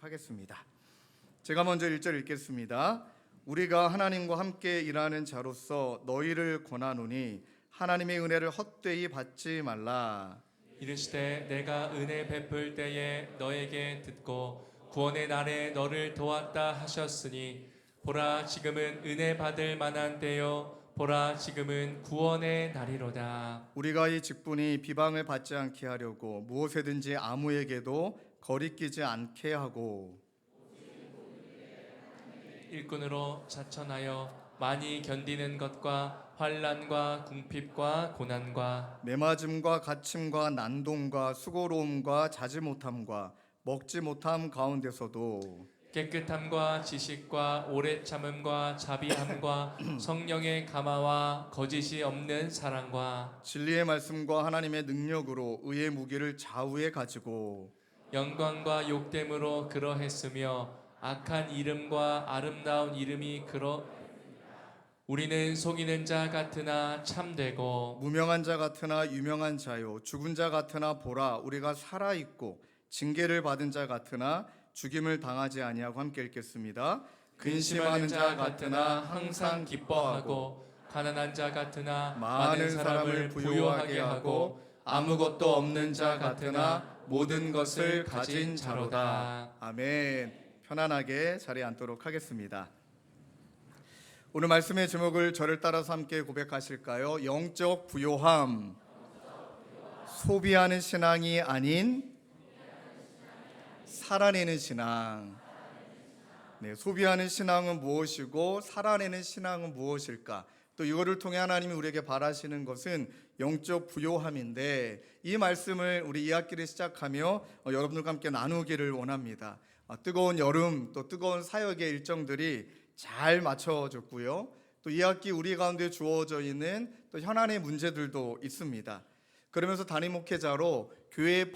읽도록 하겠습니다. 제가 먼저 1절 읽겠습니다. 우리가 하나님과 함께 일하는 자로서 너희를 권하노니 하나님의 은혜를 헛되이 받지 말라. 이르시되 내가 은혜 베풀 때에 너에게 듣고 구원의 날에 너를 도왔다 하셨으니 보라 지금은 은혜 받을 만한 때요 보라 지금은 구원의 날이로다. 우리가 이 직분이 비방을 받지 않게 하려고 무엇에든지 아무에게도 거리끼지 않게 하고 일꾼으로 자천하여 많이 견디는 것과 환난과 궁핍과 고난과 매맞음과 갇힘과 난동과 수고로움과 자지 못함과 먹지 못함 가운데서도 깨끗함과 지식과 오래 참음과 자비함과 성령의 감화와 거짓이 없는 사랑과 진리의 말씀과 하나님의 능력으로 의의 무기를 좌우에 가지고 영광과 욕됨으로 그러했으며 악한 이름과 아름다운 이름이 우리는 속이는 자 같으나 참되고 무명한 자 같으나 유명한 자요 죽은 자 같으나 보라 우리가 살아 있고 징계를 받은 자 같으나 죽임을 당하지 아니하고 함께 읽겠습니다. 근심하는 자 같으나 항상 기뻐하고 가난한 자 같으나 많은 사람을 부유하게 하고 아무것도 없는 자 같으나 모든 것을 가진 자로다. 아멘. 편안하게 자리에 앉도록 하겠습니다. 오늘 말씀의 제목을 저를 따라서 함께 고백하실까요? 영적 부요함. 소비하는 신앙이 아닌 살아내는 신앙. 네, 소비하는 신앙은 무엇이고 살아내는 신앙은 무엇일까? 또 이거를 통해 하나님이 우리에게 바라시는 것은 영적 부요함인데 이 말씀을 우리 이 학기를 시작하며 여러분들과 함께 나누기를 원합니다. 뜨거운 여름 또 뜨거운 사역의 일정들이 잘 맞춰졌고요. 또 이 학기 우리 가운데 주어져 있는 또 현안의 문제들도 있습니다. 그러면서 담임 목회자로 교회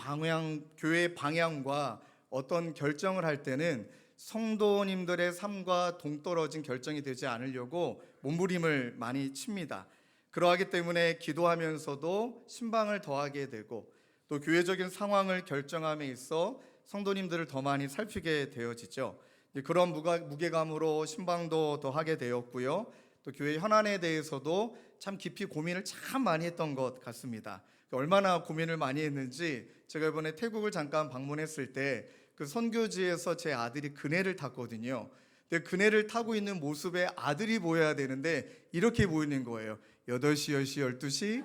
방향과 어떤 결정을 할 때는 성도님들의 삶과 동떨어진 결정이 되지 않으려고 몸부림을 많이 칩니다. 그러하기 때문에 기도하면서도 신방을 더하게 되고 또 교회적인 상황을 결정함에 있어 성도님들을 더 많이 살피게 되어지죠. 그런 무게감으로 신방도 더 하게 되었고요. 또 교회 현안에 대해서도 참 깊이 고민을 참 많이 했던 것 같습니다. 얼마나 고민을 많이 했는지 제가 이번에 태국을 잠깐 방문했을 때 그 선교지에서 제 아들이 그네를 탔거든요. 근데 그네를 타고 있는 모습에 아들이 보여야 되는데 이렇게 보이는 거예요. 8시, 10시, 12시?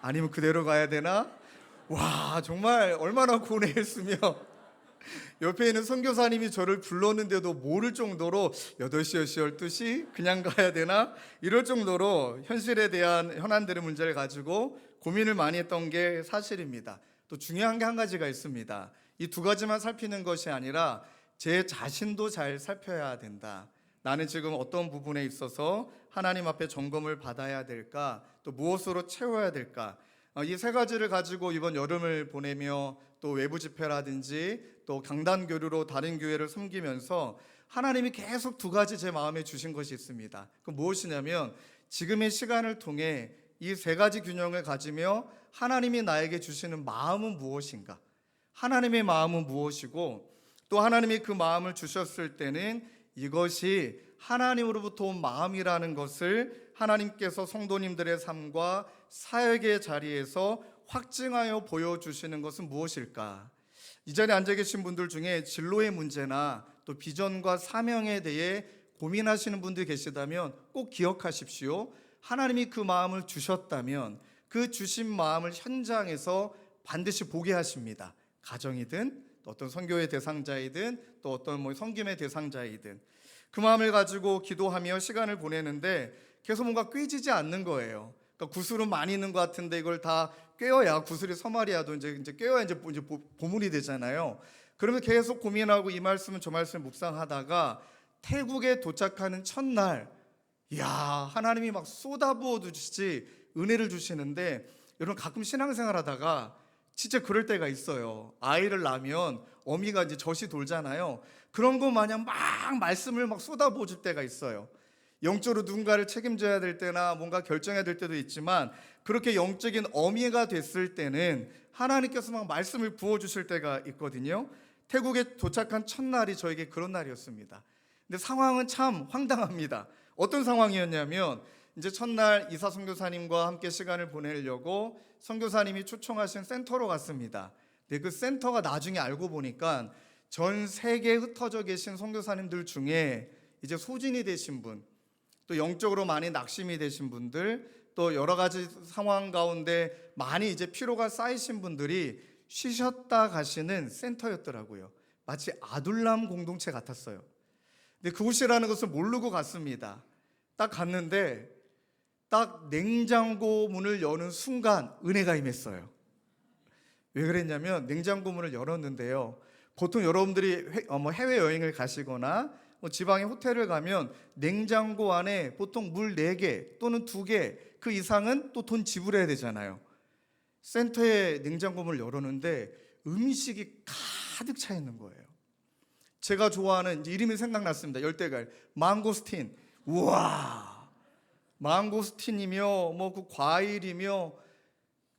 아니면 그대로 가야 되나? 와, 정말 얼마나 고뇌했으며 옆에 있는 선교사님이 저를 불렀는데도 모를 정도로 8시, 10시, 12시 그냥 가야 되나? 이럴 정도로 현실에 대한 현안들의 문제를 가지고 고민을 많이 했던 게 사실입니다. 또 중요한 게 한 가지가 있습니다. 이 두 가지만 살피는 것이 아니라 제 자신도 잘 살펴야 된다. 나는 지금 어떤 부분에 있어서 하나님 앞에 점검을 받아야 될까? 또 무엇으로 채워야 될까? 이 세 가지를 가지고 이번 여름을 보내며 또 외부 집회라든지 또 강단 교류로 다른 교회를 섬기면서 하나님이 계속 두 가지 제 마음에 주신 것이 있습니다. 그 무엇이냐면 지금의 시간을 통해 이 세 가지 균형을 가지며 하나님이 나에게 주시는 마음은 무엇인가? 하나님의 마음은 무엇이고 또 하나님이 그 마음을 주셨을 때는 이것이 하나님으로부터 온 마음이라는 것을 하나님께서 성도님들의 삶과 사역의 자리에서 확증하여 보여주시는 것은 무엇일까? 이 자리에 앉아 계신 분들 중에 진로의 문제나 또 비전과 사명에 대해 고민하시는 분들이 계시다면 꼭 기억하십시오. 하나님이 그 마음을 주셨다면 그 주신 마음을 현장에서 반드시 보게 하십니다. 가정이든 또 어떤 선교의 대상자이든 또 어떤 섬김의 대상자이든 그 마음을 가지고 기도하며 시간을 보내는데 계속 뭔가 꿰지지 않는 거예요. 그러니까 구슬은 많이 있는 것 같은데 이걸 다 꿰어야 구슬이 서말이야도 이제 꿰어야 이제 보물이 되잖아요. 그러면 계속 고민하고 이 말씀은 저 말씀을 묵상하다가 태국에 도착하는 첫날, 이야 하나님이 막 쏟아부어 주시지 은혜를 주시는데 여러분 가끔 신앙생활하다가 진짜 그럴 때가 있어요. 아이를 낳으면 어미가 이제 젖이 돌잖아요. 그런 거 마냥 막 말씀을 막 쏟아부어 줄 때가 있어요. 영적으로 누군가를 책임져야 될 때나 뭔가 결정해야 될 때도 있지만 그렇게 영적인 어미가 됐을 때는 하나님께서 막 말씀을 부어주실 때가 있거든요. 태국에 도착한 첫날이 저에게 그런 날이었습니다. 근데 상황은 참 황당합니다. 어떤 상황이었냐면 이제 첫날 이사 선교사님과 함께 시간을 보내려고 선교사님이 초청하신 센터로 갔습니다. 근데 그 센터가 나중에 알고 보니까 전 세계에 흩어져 계신 선교사님들 중에 이제 소진이 되신 분, 또 영적으로 많이 낙심이 되신 분들, 또 여러 가지 상황 가운데 많이 이제 피로가 쌓이신 분들이 쉬셨다 가시는 센터였더라고요. 마치 아둘람 공동체 같았어요. 근데 그곳이라는 것을 모르고 갔습니다. 딱 갔는데 딱 냉장고 문을 여는 순간 은혜가 임했어요. 왜 그랬냐면 냉장고 문을 열었는데요. 보통 여러분들이 해외여행을 가시거나 지방의 호텔을 가면 냉장고 안에 보통 물 4개 또는 2개 그 이상은 또 돈 지불해야 되잖아요. 센터에 냉장고 문을 열었는데 음식이 가득 차 있는 거예요. 제가 좋아하는 이름이 생각났습니다. 열대과일 망고스틴. 우와, 망고스틴이며 그 과일이며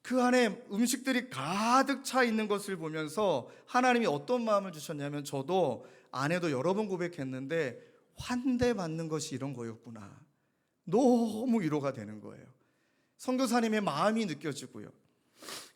그 안에 음식들이 가득 차 있는 것을 보면서 하나님이 어떤 마음을 주셨냐면 저도 아내도 여러 번 고백했는데 환대받는 것이 이런 거였구나. 너무 위로가 되는 거예요. 선교사님의 마음이 느껴지고요.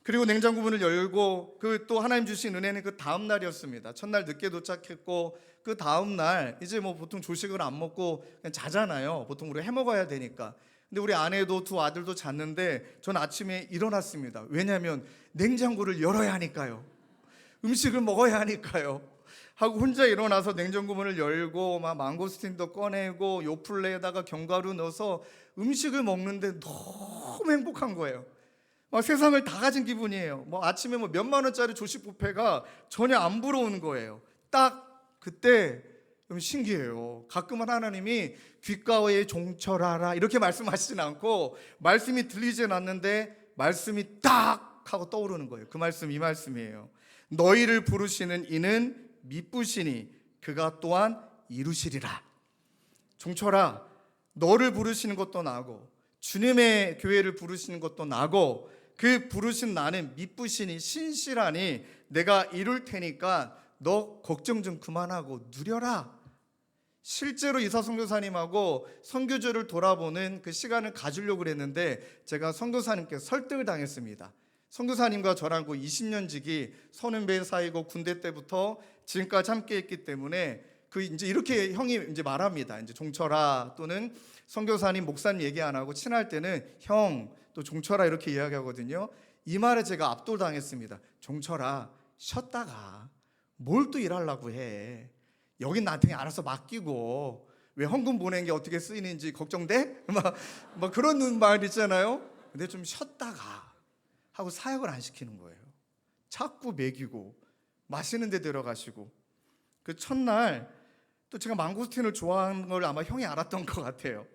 그리고 냉장고 문을 열고 그 또 하나님 주신 은혜는 그 다음 날이었습니다. 첫날 늦게 도착했고 그 다음 날 이제 보통 조식을 안 먹고 그냥 자잖아요. 보통 우리 해 먹어야 되니까. 근데 우리 아내도 2 아들도 잤는데 전 아침에 일어났습니다. 왜냐하면 냉장고를 열어야 하니까요. 음식을 먹어야 하니까요. 하고 혼자 일어나서 냉장고 문을 열고 막 망고스틴도 꺼내고 요플레에다가 견과류 넣어서 음식을 먹는데 너무 행복한 거예요. 세상을 다 가진 기분이에요. 아침에 몇만 원짜리 조식 뷔페가 전혀 안 부러운 거예요. 딱 그때 좀 신기해요. 가끔은 하나님이 귓가에 종철하라 이렇게 말씀하시진 않고 말씀이 들리진 않는데 말씀이 딱 하고 떠오르는 거예요. 그 말씀 이 말씀이에요. 너희를 부르시는 이는 미쁘시니 그가 또한 이루시리라. 종철아, 너를 부르시는 것도 나고 주님의 교회를 부르시는 것도 나고 그 부르신 나는 미쁘시니 신실하니 내가 이룰 테니까 너 걱정 좀 그만하고 누려라. 실제로 이사 선교사님하고 선교지를 돌아보는 그 시간을 가지려고 그랬는데 제가 선교사님께 설득을 당했습니다. 선교사님과 저랑 20년 지기 서른배 사이고 군대 때부터 지금까지 함께 했기 때문에 이제 이렇게 형이 이제 말합니다. 이제 종철아 또는 선교사님 목사님 얘기 안 하고 친할 때는 형 또 종철아 이렇게 이야기하거든요. 이 말에 제가 압도당했습니다. 종철아 쉬었다가 뭘 또 일하려고 해. 여긴 나한테 알아서 맡기고 왜 헌금 보낸 게 어떻게 쓰이는지 걱정돼? 막 그런 말 있잖아요. 근데 좀 쉬었다가 하고 사역을 안 시키는 거예요. 자꾸 먹이고 맛있는 데 데려가시고 그 첫날 또 제가 망고스틴을 좋아하는 걸 아마 형이 알았던 것 같아요.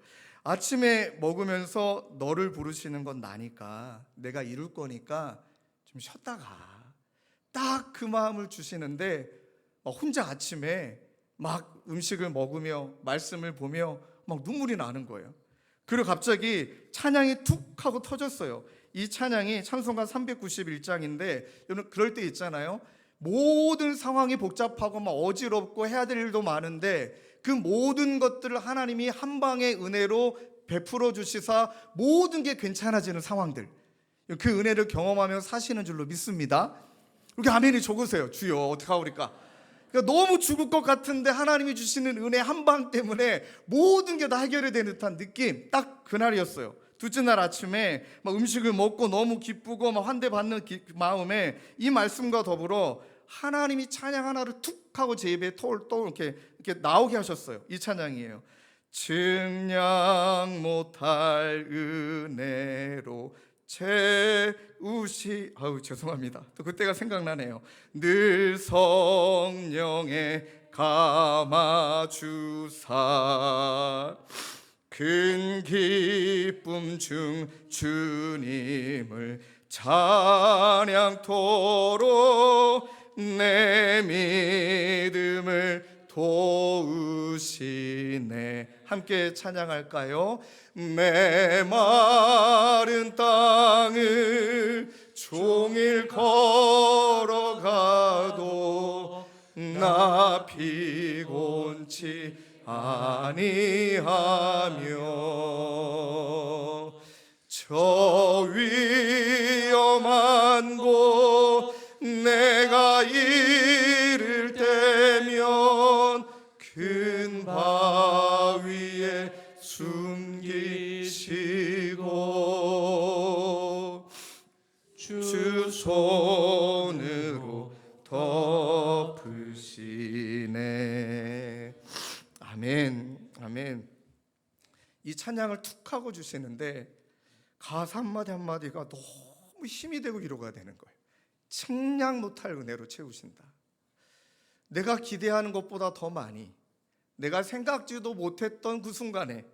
아침에 먹으면서 너를 부르시는 건 나니까 내가 이룰 거니까 좀 쉬었다가 딱 그 마음을 주시는데 혼자 아침에 막 음식을 먹으며 말씀을 보며 막 눈물이 나는 거예요. 그리고 갑자기 찬양이 툭 하고 터졌어요. 이 찬양이 찬송가 391장인데 여러분 그럴 때 있잖아요. 모든 상황이 복잡하고 막 어지럽고 해야 될 일도 많은데 그 모든 것들을 하나님이 한 방의 은혜로 베풀어 주시사 모든 게 괜찮아지는 상황들, 그 은혜를 경험하며 사시는 줄로 믿습니다. 이렇게 아멘이 적으세요. 주여 어떡하오리까. 그러니까 너무 죽을 것 같은데 하나님이 주시는 은혜 한 방 때문에 모든 게 다 해결이 되는 듯한 느낌. 딱 그날이었어요. 둘째 날 아침에 막 음식을 먹고 너무 기쁘고 막 환대받는 마음에 이 말씀과 더불어 하나님이 찬양 하나를 툭 하고 제 입에 또 이렇게 나오게 하셨어요. 이 찬양이에요. 증량 못할 은혜로 채우시 죄송합니다. 또 그때가 생각나네요. 늘 성령에 감아주사 큰 기쁨 중 주님을 찬양토록 내 믿음을 도우시네. 함께 찬양할까요? 메마른 땅을 종일 걸어가도 나 피곤치 아니하며 저 위험한 곳 내가 이를 때면 큰 바위에 숨기시고 주 손으로 덮으시네. 아멘, 아멘. 이 찬양을 툭 하고 주시는데 가사 한마디 한마디가 너무 힘이 되고 위로가 되는 거예요. 측량 못할 은혜로 채우신다. 내가 기대하는 것보다 더 많이, 내가 생각지도 못했던 그 순간에,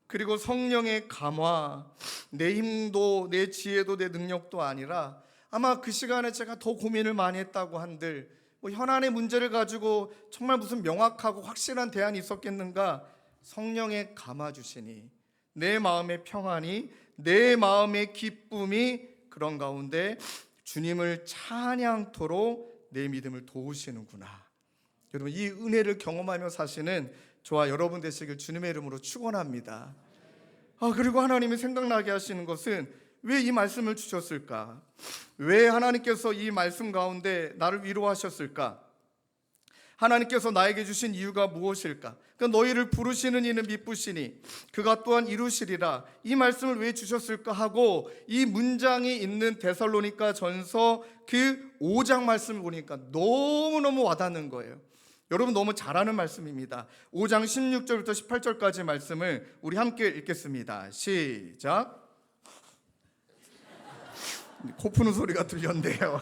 그리고 성령의 감화, 내 힘도 내 지혜도 내 능력도 아니라 아마 그 시간에 제가 더 고민을 많이 했다고 한들 현안의 문제를 가지고 정말 무슨 명확하고 확실한 대안이 있었겠는가? 성령의 감화 주시니 내 마음의 평안이, 내 마음의 기쁨이 그런 가운데 주님을 찬양토록 내 믿음을 도우시는구나. 여러분, 이 은혜를 경험하며 사시는 저와 여러분 되시길 주님의 이름으로 축원합니다. 그리고 하나님이 생각나게 하시는 것은 왜 이 말씀을 주셨을까? 왜 하나님께서 이 말씀 가운데 나를 위로하셨을까? 하나님께서 나에게 주신 이유가 무엇일까? 그러니까 너희를 부르시는 이는 미쁘시니 그가 또한 이루시리라. 이 말씀을 왜 주셨을까 하고 이 문장이 있는 데살로니가 전서 그 5장 말씀을 보니까 너무너무 와닿는 거예요. 여러분, 너무 잘하는 말씀입니다. 5장 16절부터 18절까지 말씀을 우리 함께 읽겠습니다. 시작. 코 푸는 소리가 들렸네요.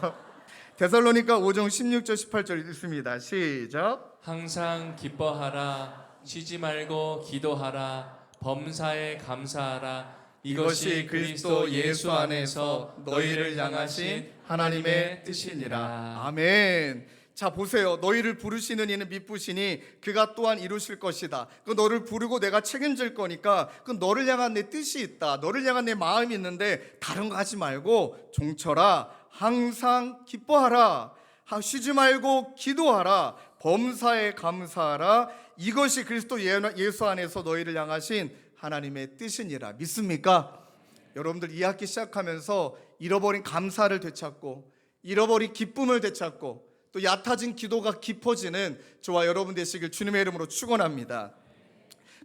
데살로니가 5장 16절 18절 읽습니다. 시작. 항상 기뻐하라. 쉬지 말고 기도하라. 범사에 감사하라. 이것이 그리스도 예수 안에서 너희를 향하신 하나님의 뜻이니라. 아멘. 자, 보세요. 너희를 부르시는 이는 미쁘시니 그가 또한 이루실 것이다. 그 너를 부르고 내가 책임질 거니까 그 너를 향한 내 뜻이 있다. 너를 향한 내 마음이 있는데 다른 거 하지 말고 종철아, 항상 기뻐하라. 쉬지 말고 기도하라. 범사에 감사하라. 이것이 그리스도 예수 안에서 너희를 향하신 하나님의 뜻이니라. 믿습니까? 여러분들 이 학기 시작하면서 잃어버린 감사를 되찾고 잃어버린 기쁨을 되찾고 또 얕아진 기도가 깊어지는 저와 여러분 되시길 주님의 이름으로 축원합니다.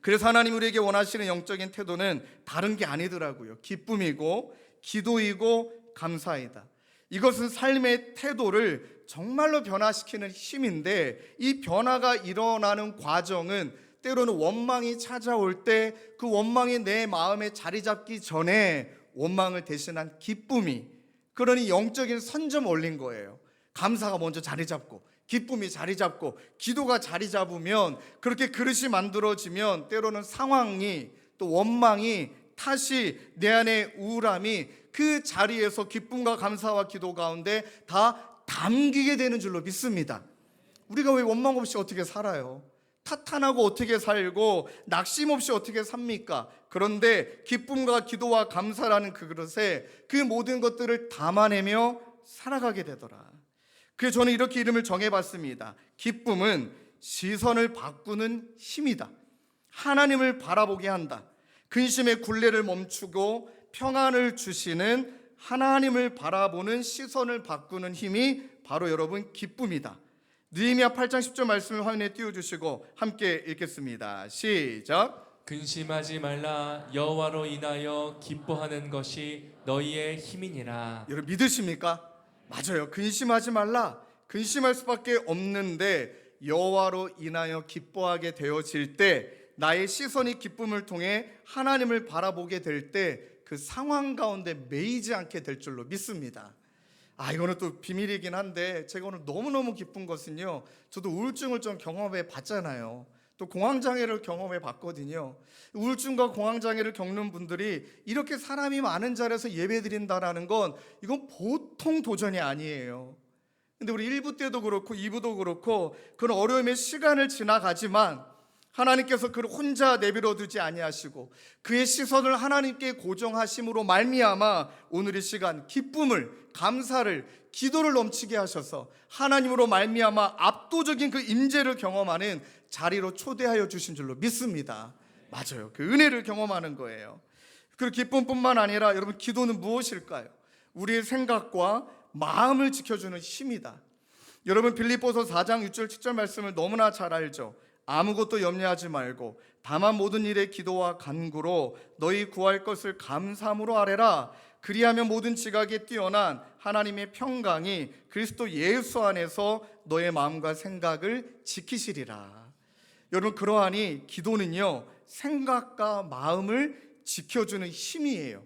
그래서 하나님 우리에게 원하시는 영적인 태도는 다른 게 아니더라고요. 기쁨이고 기도이고 감사이다. 이것은 삶의 태도를 정말로 변화시키는 힘인데 이 변화가 일어나는 과정은 때로는 원망이 찾아올 때 그 원망이 내 마음에 자리 잡기 전에 원망을 대신한 기쁨이, 그러니 영적인 선점 올린 거예요. 감사가 먼저 자리 잡고 기쁨이 자리 잡고 기도가 자리 잡으면 그렇게 그릇이 만들어지면 때로는 상황이 또 원망이 탓이 내 안에 우울함이 그 자리에서 기쁨과 감사와 기도 가운데 다 담기게 되는 줄로 믿습니다. 우리가 왜 원망 없이 어떻게 살아요? 탓하고 어떻게 살고 낙심 없이 어떻게 삽니까? 그런데 기쁨과 기도와 감사라는 그 그릇에 그 모든 것들을 담아내며 살아가게 되더라. 그래서 저는 이렇게 이름을 정해봤습니다. 기쁨은 시선을 바꾸는 힘이다. 하나님을 바라보게 한다. 근심의 굴레를 멈추고 평안을 주시는 하나님을 바라보는 시선을 바꾸는 힘이 바로 여러분 기쁨이다. 느헤미야 8장 10절 말씀을 화면에 띄워주시고 함께 읽겠습니다. 시작. 근심하지 말라. 여호와로 인하여 기뻐하는 것이 너희의 힘이니라. 여러분 믿으십니까? 맞아요. 근심하지 말라. 근심할 수밖에 없는데 여호와로 인하여 기뻐하게 되어질 때 나의 시선이 기쁨을 통해 하나님을 바라보게 될 때 그 상황 가운데 매이지 않게 될 줄로 믿습니다. 이거는 또 비밀이긴 한데 제가 오늘 너무너무 기쁜 것은요, 저도 우울증을 좀 경험해 봤잖아요. 또 공황장애를 경험해 봤거든요. 우울증과 공황장애를 겪는 분들이 이렇게 사람이 많은 자리에서 예배 드린다라는 건 이건 보통 도전이 아니에요. 근데 우리 1부 때도 그렇고 2부도 그렇고 그런 어려움의 시간을 지나가지만 하나님께서 그를 혼자 내버려 두지 아니하시고 그의 시선을 하나님께 고정하심으로 말미암아 오늘 이 시간 기쁨을, 감사를, 기도를 넘치게 하셔서 하나님으로 말미암아 압도적인 그 임재를 경험하는 자리로 초대하여 주신 줄로 믿습니다. 맞아요. 그 은혜를 경험하는 거예요. 그 기쁨뿐만 아니라 여러분, 기도는 무엇일까요? 우리의 생각과 마음을 지켜주는 힘이다. 여러분, 빌립보서 4장 6절 7절 말씀을 너무나 잘 알죠. 아무것도 염려하지 말고 다만 모든 일에 기도와 간구로 너희 구할 것을 감사함으로 아뢰라. 그리하면 모든 지각에 뛰어난 하나님의 평강이 그리스도 예수 안에서 너의 마음과 생각을 지키시리라. 여러분, 그러하니 기도는요, 생각과 마음을 지켜주는 힘이에요.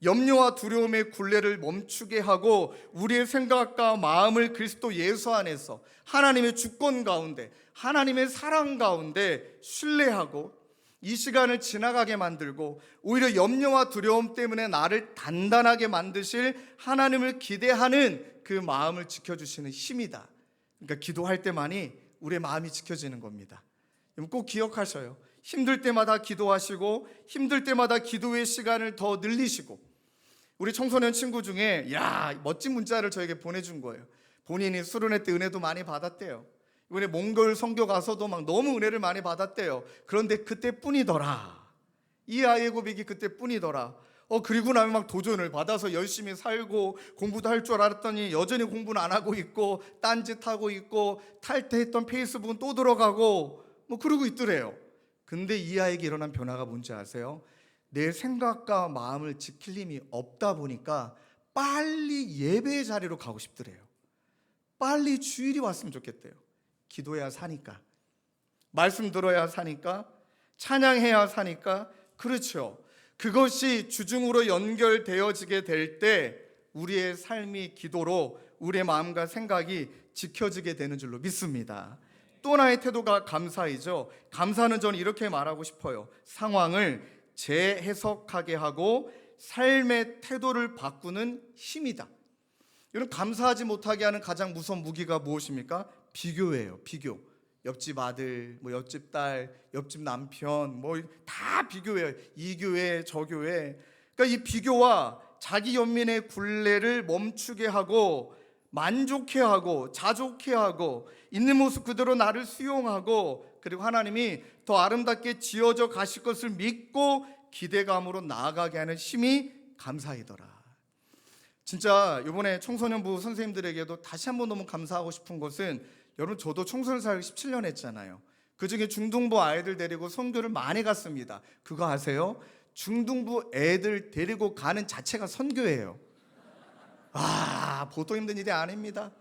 염려와 두려움의 굴레를 멈추게 하고 우리의 생각과 마음을 그리스도 예수 안에서 하나님의 주권 가운데, 하나님의 사랑 가운데 신뢰하고 이 시간을 지나가게 만들고 오히려 염려와 두려움 때문에 나를 단단하게 만드실 하나님을 기대하는 그 마음을 지켜주시는 힘이다. 그러니까 기도할 때만이 우리의 마음이 지켜지는 겁니다. 꼭 기억하셔요. 힘들 때마다 기도하시고 힘들 때마다 기도의 시간을 더 늘리시고. 우리 청소년 친구 중에 멋진 문자를 저에게 보내준 거예요. 본인이 수련회 때 은혜도 많이 받았대요. 이번에 몽골 선교 가서도 막 너무 은혜를 많이 받았대요. 그런데 그때뿐이더라. 이 아이의 고백이 그때뿐이더라. 그리고 나면 막 도전을 받아서 열심히 살고 공부도 할 줄 알았더니 여전히 공부는 안 하고 있고 딴짓하고 있고 탈퇴했던 페이스북은 또 들어가고 그러고 있더래요. 근데 이 아이에게 일어난 변화가 뭔지 아세요? 내 생각과 마음을 지킬 힘이 없다 보니까 빨리 예배의 자리로 가고 싶더래요. 빨리 주일이 왔으면 좋겠대요. 기도해야 사니까, 말씀 들어야 사니까, 찬양해야 사니까. 그렇죠. 그것이 주중으로 연결되어지게 될 때 우리의 삶이 기도로 우리의 마음과 생각이 지켜지게 되는 줄로 믿습니다. 또 하나의 태도가 감사이죠. 감사는 저는 이렇게 말하고 싶어요. 상황을 재해석하게 하고 삶의 태도를 바꾸는 힘이다. 여러분, 감사하지 못하게 하는 가장 무서운 무기가 무엇입니까? 비교예요. 비교. 옆집 아들, 옆집 딸, 옆집 남편, 다 비교해요. 이 교회, 저 교회. 그러니까 이 비교와 자기 연민의 굴레를 멈추게 하고 만족해 하고 자족해 하고 있는 모습 그대로 나를 수용하고 그리고 하나님이 더 아름답게 지어져 가실 것을 믿고 기대감으로 나아가게 하는 힘이 감사이더라. 진짜 이번에 청소년부 선생님들에게도 다시 한번 너무 감사하고 싶은 것은, 여러분, 저도 청소년 사역 17년 했잖아요. 그중에 중등부 아이들 데리고 선교를 많이 갔습니다. 그거 아세요? 중등부 애들 데리고 가는 자체가 선교예요. 보통 힘든 일이 아닙니다.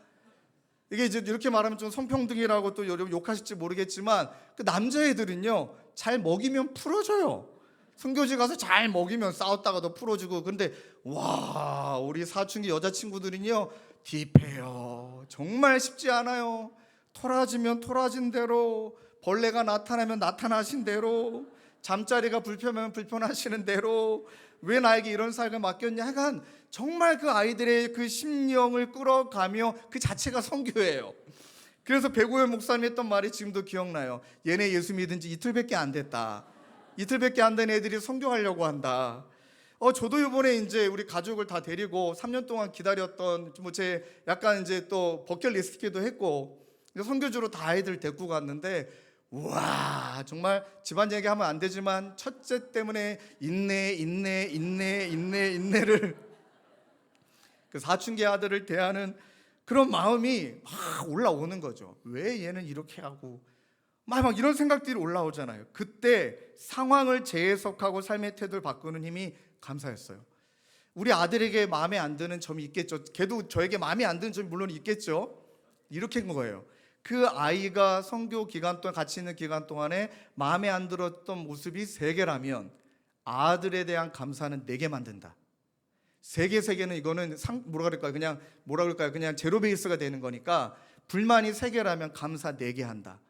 이게 이제 이렇게 말하면 좀 성평등이라고 또 여러분 욕하실지 모르겠지만, 그 남자애들은요 잘 먹이면 풀어줘요. 선교지 가서 잘 먹이면 싸웠다가도 풀어주고. 근데 우리 사춘기 여자친구들은요 딥해요. 정말 쉽지 않아요. 토라지면 토라진 대로, 벌레가 나타나면 나타나신 대로, 잠자리가 불편하면 불편하시는 대로, 왜 나에게 이런 사역을 맡겼냐. 하여간 정말 그 아이들의 그 심령을 끌어가며 그 자체가 선교예요. 그래서 배구현 목사님이 했던 말이 지금도 기억나요. 얘네 예수 믿은 지 이틀밖에 안 됐다. 이틀밖에 안 된 애들이 선교하려고 한다. 저도 이번에 이제 우리 가족을 다 데리고 3년 동안 기다렸던 제 약간 이제 또 버킷리스트기도 했고 선교주로 다 아이들 데리고 갔는데, 정말 집안 얘기하면 안 되지만 첫째 때문에 인내를 그 사춘기 아들을 대하는 그런 마음이 막 올라오는 거죠. 왜 얘는 이렇게 하고 막 이런 생각들이 올라오잖아요. 그때 상황을 재해석하고 삶의 태도를 바꾸는 힘이 감사했어요. 우리 아들에게 마음에 안 드는 점이 있겠죠. 걔도 저에게 마음에 안 드는 점이 물론 있겠죠. 이렇게 한 거예요. 그 아이가 선교 기간 동안, 같이 있는 기간 동안에 마음에 안 들었던 모습이 3개라면 아들에 대한 감사는 4개 만든다. 3개는 이거는 그냥 제로 베이스가 되는 거니까, 불만이 3개라면 감사 4개 한다.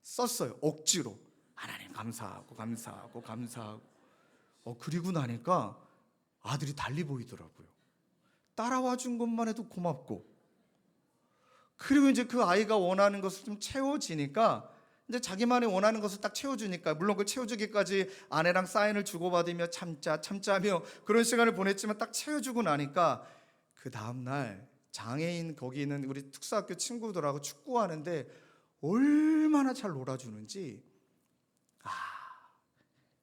썼어요. 억지로. 하나님 감사하고. 그리고 나니까 아들이 달리 보이더라고요. 따라와 준 것만 해도 고맙고. 그리고 이제 그 아이가 원하는 것을 좀 채워지니까 근데 자기만이 원하는 것을 딱 채워주니까, 물론 그 채워주기까지 아내랑 사인을 주고받으며 참자며 그런 시간을 보냈지만 딱 채워주고 나니까 그 다음날 장애인 거기 있는 우리 특수학교 친구들하고 축구하는데 얼마나 잘 놀아주는지,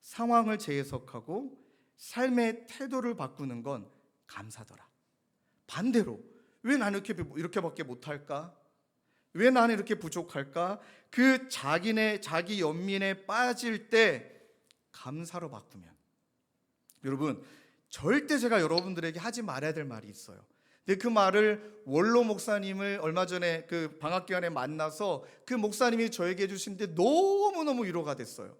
상황을 재해석하고 삶의 태도를 바꾸는 건 감사더라. 반대로 왜 나는 이렇게밖에 못할까? 왜 나는 이렇게 부족할까? 그 자기 연민에 빠질 때 감사로 바꾸면, 여러분 절대 제가 여러분들에게 하지 말아야 될 말이 있어요. 근데 그 말을 원로 목사님을 얼마 전에 그 방학 기간에 만나서 그 목사님이 저에게 해주신데 너무너무 위로가 됐어요.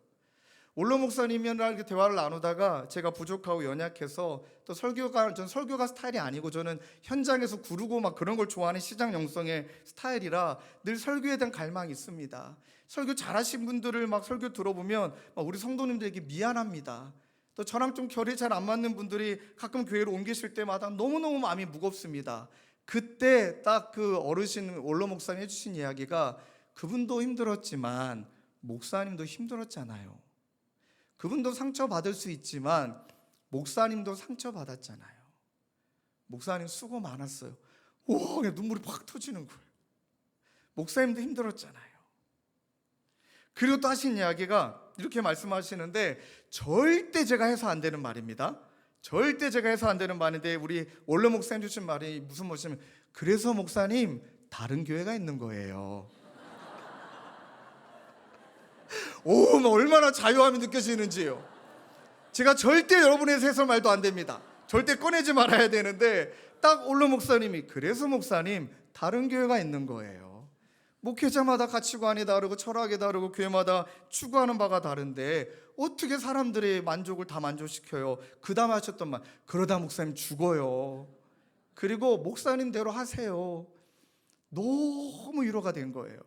원로 목사님이랑 이렇게 대화를 나누다가 제가 부족하고 연약해서, 또 전 설교가 스타일이 아니고 저는 현장에서 구르고 막 그런 걸 좋아하는 시장 영성의 스타일이라 늘 설교에 대한 갈망이 있습니다. 설교 잘하신 분들을 막 설교 들어보면 막 우리 성도님들에게 미안합니다. 또 저랑 좀 결이 잘 안 맞는 분들이 가끔 교회로 옮기실 때마다 너무너무 마음이 무겁습니다. 그때 딱 그 어르신 원로 목사님 해주신 이야기가, 그분도 힘들었지만 목사님도 힘들었잖아요. 그분도 상처받을 수 있지만 목사님도 상처받았잖아요. 목사님 수고 많았어요. 와, 그냥 눈물이 팍 터지는 거예요. 목사님도 힘들었잖아요. 그리고 또 하신 이야기가 이렇게 말씀하시는데, 절대 제가 해서 안 되는 말입니다. 절대 제가 해서 안 되는 말인데, 우리 원로 목사님 주신 말이 무슨 말이냐면, 그래서 목사님 다른 교회가 있는 거예요. 오, 얼마나 자유함이 느껴지는지요. 제가 절대 여러분에서 해서 말도 안 됩니다. 절대 꺼내지 말아야 되는데, 딱 원로 목사님이 그래서 목사님 다른 교회가 있는 거예요. 목회자마다 가치관이 다르고 철학이 다르고 교회마다 추구하는 바가 다른데 어떻게 사람들의 만족을 다 만족시켜요? 그 다음 하셨던 말, 그러다 목사님 죽어요. 그리고 목사님대로 하세요. 너무 위로가 된 거예요.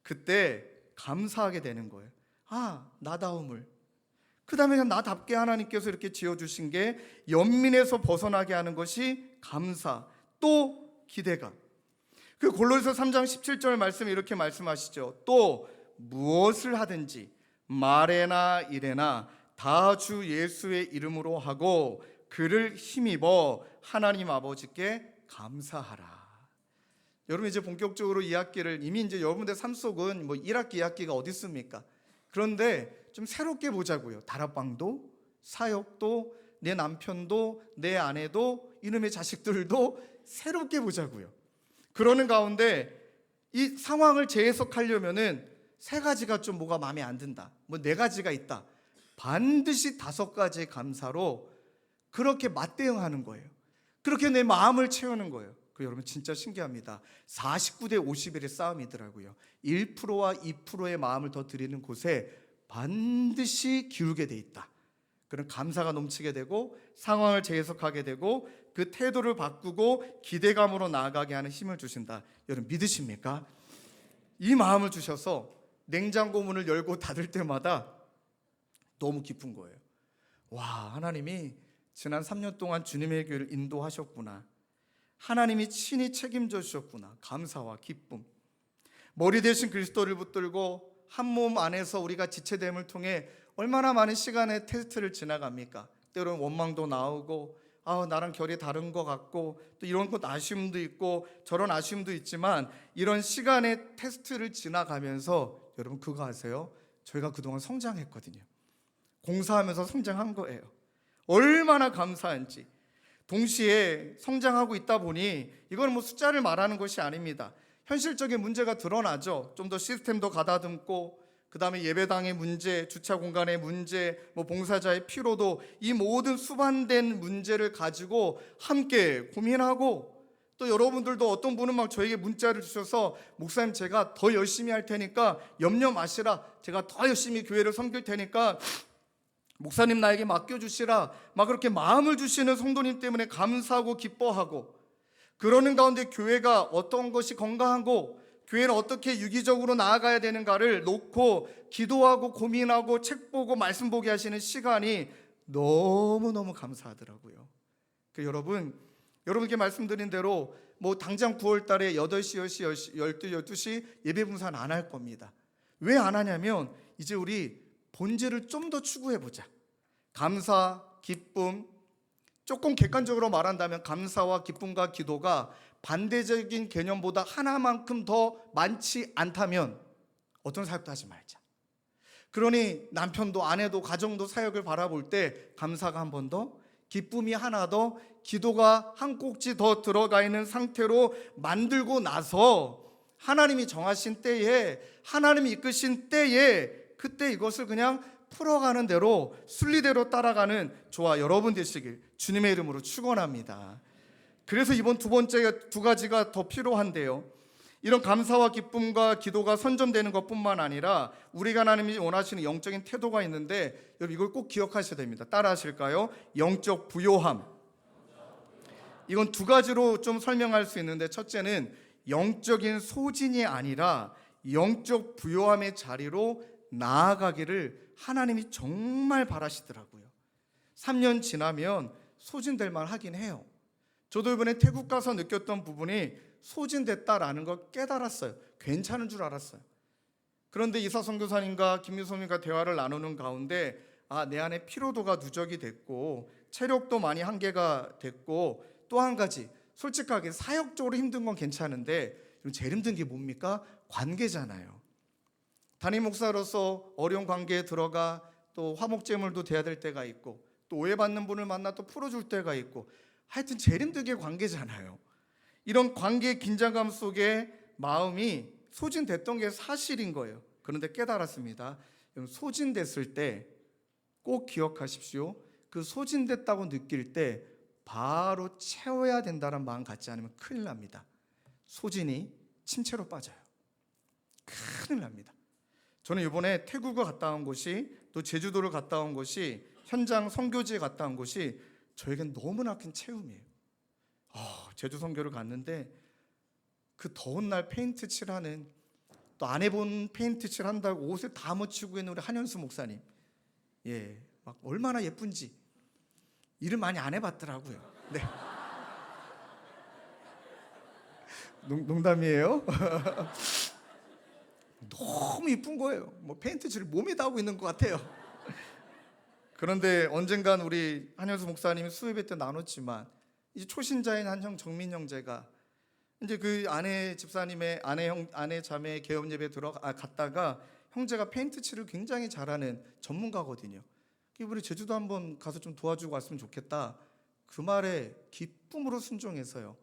그때 감사하게 되는 거예요. 나다움을, 그 다음에 그냥 나답게 하나님께서 이렇게 지어주신 게, 연민에서 벗어나게 하는 것이 감사, 또 기대감. 그 골로새서 3장 17절 말씀에 이렇게 말씀하시죠. 또 무엇을 하든지 말에나 일에나 다 주 예수의 이름으로 하고 그를 힘입어 하나님 아버지께 감사하라. 여러분 이제 본격적으로 2학기를, 이미 이제 여러분들 삶 속은 뭐 1학기 2학기가 어디 있습니까? 그런데 좀 새롭게 보자고요. 다락방도, 사역도, 내 남편도, 내 아내도, 이놈의 자식들도 새롭게 보자고요. 그러는 가운데 이 상황을 재해석하려면은 세 가지가 좀 뭐가 마음에 안 든다, 뭐 네 가지가 있다, 반드시 5가지의 감사로 그렇게 맞대응하는 거예요. 그렇게 내 마음을 채우는 거예요. 그 여러분 진짜 신기합니다. 49대 51의 싸움이더라고요. 1%와 2%의 마음을 더 드리는 곳에 반드시 기울게 돼 있다. 그런 감사가 넘치게 되고 상황을 재해석하게 되고 그 태도를 바꾸고 기대감으로 나아가게 하는 힘을 주신다. 여러분 믿으십니까? 이 마음을 주셔서 냉장고 문을 열고 닫을 때마다 너무 기쁜 거예요. 와, 하나님이 지난 3년 동안 주님의 교회를 인도하셨구나. 하나님이 친히 책임져 주셨구나. 감사와 기쁨. 머리 대신 그리스도를 붙들고 한 몸 안에서 우리가 지체됨을 통해 얼마나 많은 시간의 테스트를 지나갑니까? 때로는 원망도 나오고 나랑 결이 다른 것 같고 또 이런 것 아쉬움도 있고 저런 아쉬움도 있지만 이런 시간의 테스트를 지나가면서 여러분 그거 아세요? 저희가 그동안 성장했거든요. 공사하면서 성장한 거예요. 얼마나 감사한지. 동시에 성장하고 있다 보니 이건 뭐 숫자를 말하는 것이 아닙니다. 현실적인 문제가 드러나죠. 좀 더 시스템도 가다듬고 그 다음에 예배당의 문제, 주차 공간의 문제, 뭐 봉사자의 피로도, 이 모든 수반된 문제를 가지고 함께 고민하고, 또 여러분들도 어떤 분은 막 저에게 문자를 주셔서 목사님 제가 더 열심히 할 테니까 염려 마시라, 제가 더 열심히 교회를 섬길 테니까 목사님 나에게 맡겨주시라, 막 그렇게 마음을 주시는 성도님 때문에 감사하고 기뻐하고, 그러는 가운데 교회가 어떤 것이 건강하고 교회는 어떻게 유기적으로 나아가야 되는가를 놓고 기도하고 고민하고 책 보고 말씀 보게 하시는 시간이 너무너무 감사하더라고요. 여러분께 말씀드린 대로 뭐 당장 9월 달에 8시, 10시, 12시 예배 분산 안 할 겁니다. 왜 안 하냐면 이제 우리 본질을 좀 더 추구해보자. 감사, 기쁨, 조금 객관적으로 말한다면 감사와 기쁨과 기도가 반대적인 개념보다 하나만큼 더 많지 않다면 어떤 사역도 하지 말자. 그러니 남편도 아내도 가정도 사역을 바라볼 때 감사가 한 번 더, 기쁨이 하나 더, 기도가 한 꼭지 더 들어가 있는 상태로 만들고 나서 하나님이 정하신 때에, 하나님이 이끄신 때에 그때 이것을 그냥 풀어가는 대로 순리대로 따라가는 저와 여러분 되시길 주님의 이름으로 축원합니다. 그래서 이번 두 번째 두 가지가 더 필요한데요, 이런 감사와 기쁨과 기도가 선점되는 것뿐만 아니라 우리가 하나님이 원하시는 영적인 태도가 있는데, 여러분 이걸 꼭 기억하셔야 됩니다. 따라 하실까요? 영적 부요함. 이건 두 가지로 좀 설명할 수 있는데, 첫째는 영적인 소진이 아니라 영적 부요함의 자리로 나아가기를 하나님이 정말 바라시더라고요. 3년 지나면 소진될 만 하긴 해요. 저도 이번에 태국 가서 느꼈던 부분이 소진됐다라는 걸 깨달았어요. 괜찮은 줄 알았어요. 그런데 이사 선교사님과 김미소님과 대화를 나누는 가운데 내 안에 피로도가 누적이 됐고 체력도 많이 한계가 됐고, 또 한 가지 솔직하게 사역적으로 힘든 건 괜찮은데 제일 힘든 게 뭡니까? 관계잖아요. 담임 목사로서 어려운 관계에 들어가 또 화목제물도 돼야 될 때가 있고, 또 오해받는 분을 만나 또 풀어줄 때가 있고, 하여튼 제일 힘든 게 관계잖아요. 이런 관계의 긴장감 속에 마음이 소진됐던 게 사실인 거예요. 그런데 깨달았습니다. 소진됐을 때 꼭 기억하십시오. 그 소진됐다고 느낄 때 바로 채워야 된다는 마음 갖지 않으면 큰일 납니다. 소진이 침체로 빠져요. 큰일 납니다. 저는 이번에 태국을 갔다 온 곳이, 또 제주도를 갔다 온 곳이, 현장 선교지에 갔다 온 곳이 저에겐 너무나 큰 체험이에요. 제주 선교를 갔는데 그 더운 날 페인트 칠하는, 또 안 해본 페인트 칠한다고 옷을 다 묻히고 있는 우리 한현수 목사님, 막 얼마나 예쁜지. 일을 많이 안 해봤더라고요. 네. 농담이에요. 너무 이쁜 거예요. 뭐 페인트 칠을 몸에 다 하고 있는 것 같아요. 그런데 언젠간 우리 한현수 목사님이 수요예배 때 나눴지만, 이제 초신자인 한 형 정민 형제가 이제 그 아내 집사님의 아내 자매 개업 예배 갔다가 형제가 페인트 칠을 굉장히 잘하는 전문가거든요. 이번에 제주도 한번 가서 좀 도와주고 왔으면 좋겠다. 그 말에 기쁨으로 순종해서요.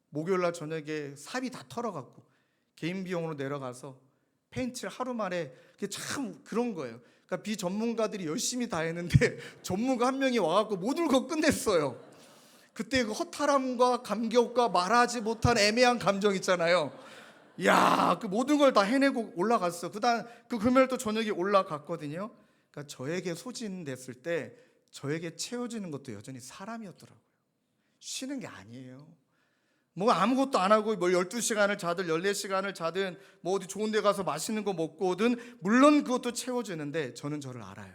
목요일날 저녁에 삽이 다 털어갖고 개인 비용으로 내려가서 페인트를 하루 만에, 그게 참 그런 거예요. 그러니까 비전문가들이 열심히 다 했는데 전문가 한 명이 와갖고 모든 걸 끝냈어요. 그때 그 허탈함과 감격과 말하지 못한 애매한 감정 있잖아요. 그 모든 걸 다 해내고 올라갔어. 그다음 그 금요일 또 저녁에 올라갔거든요. 그러니까 저에게 소진됐을 때 저에게 채워지는 것도 여전히 사람이었더라고요. 쉬는 게 아니에요. 뭐 아무것도 안 하고 뭐 12시간을 자든 14시간을 자든 뭐 어디 좋은 데 가서 맛있는 거 먹고 오든 물론 그것도 채워지는데, 저는 저를 알아요.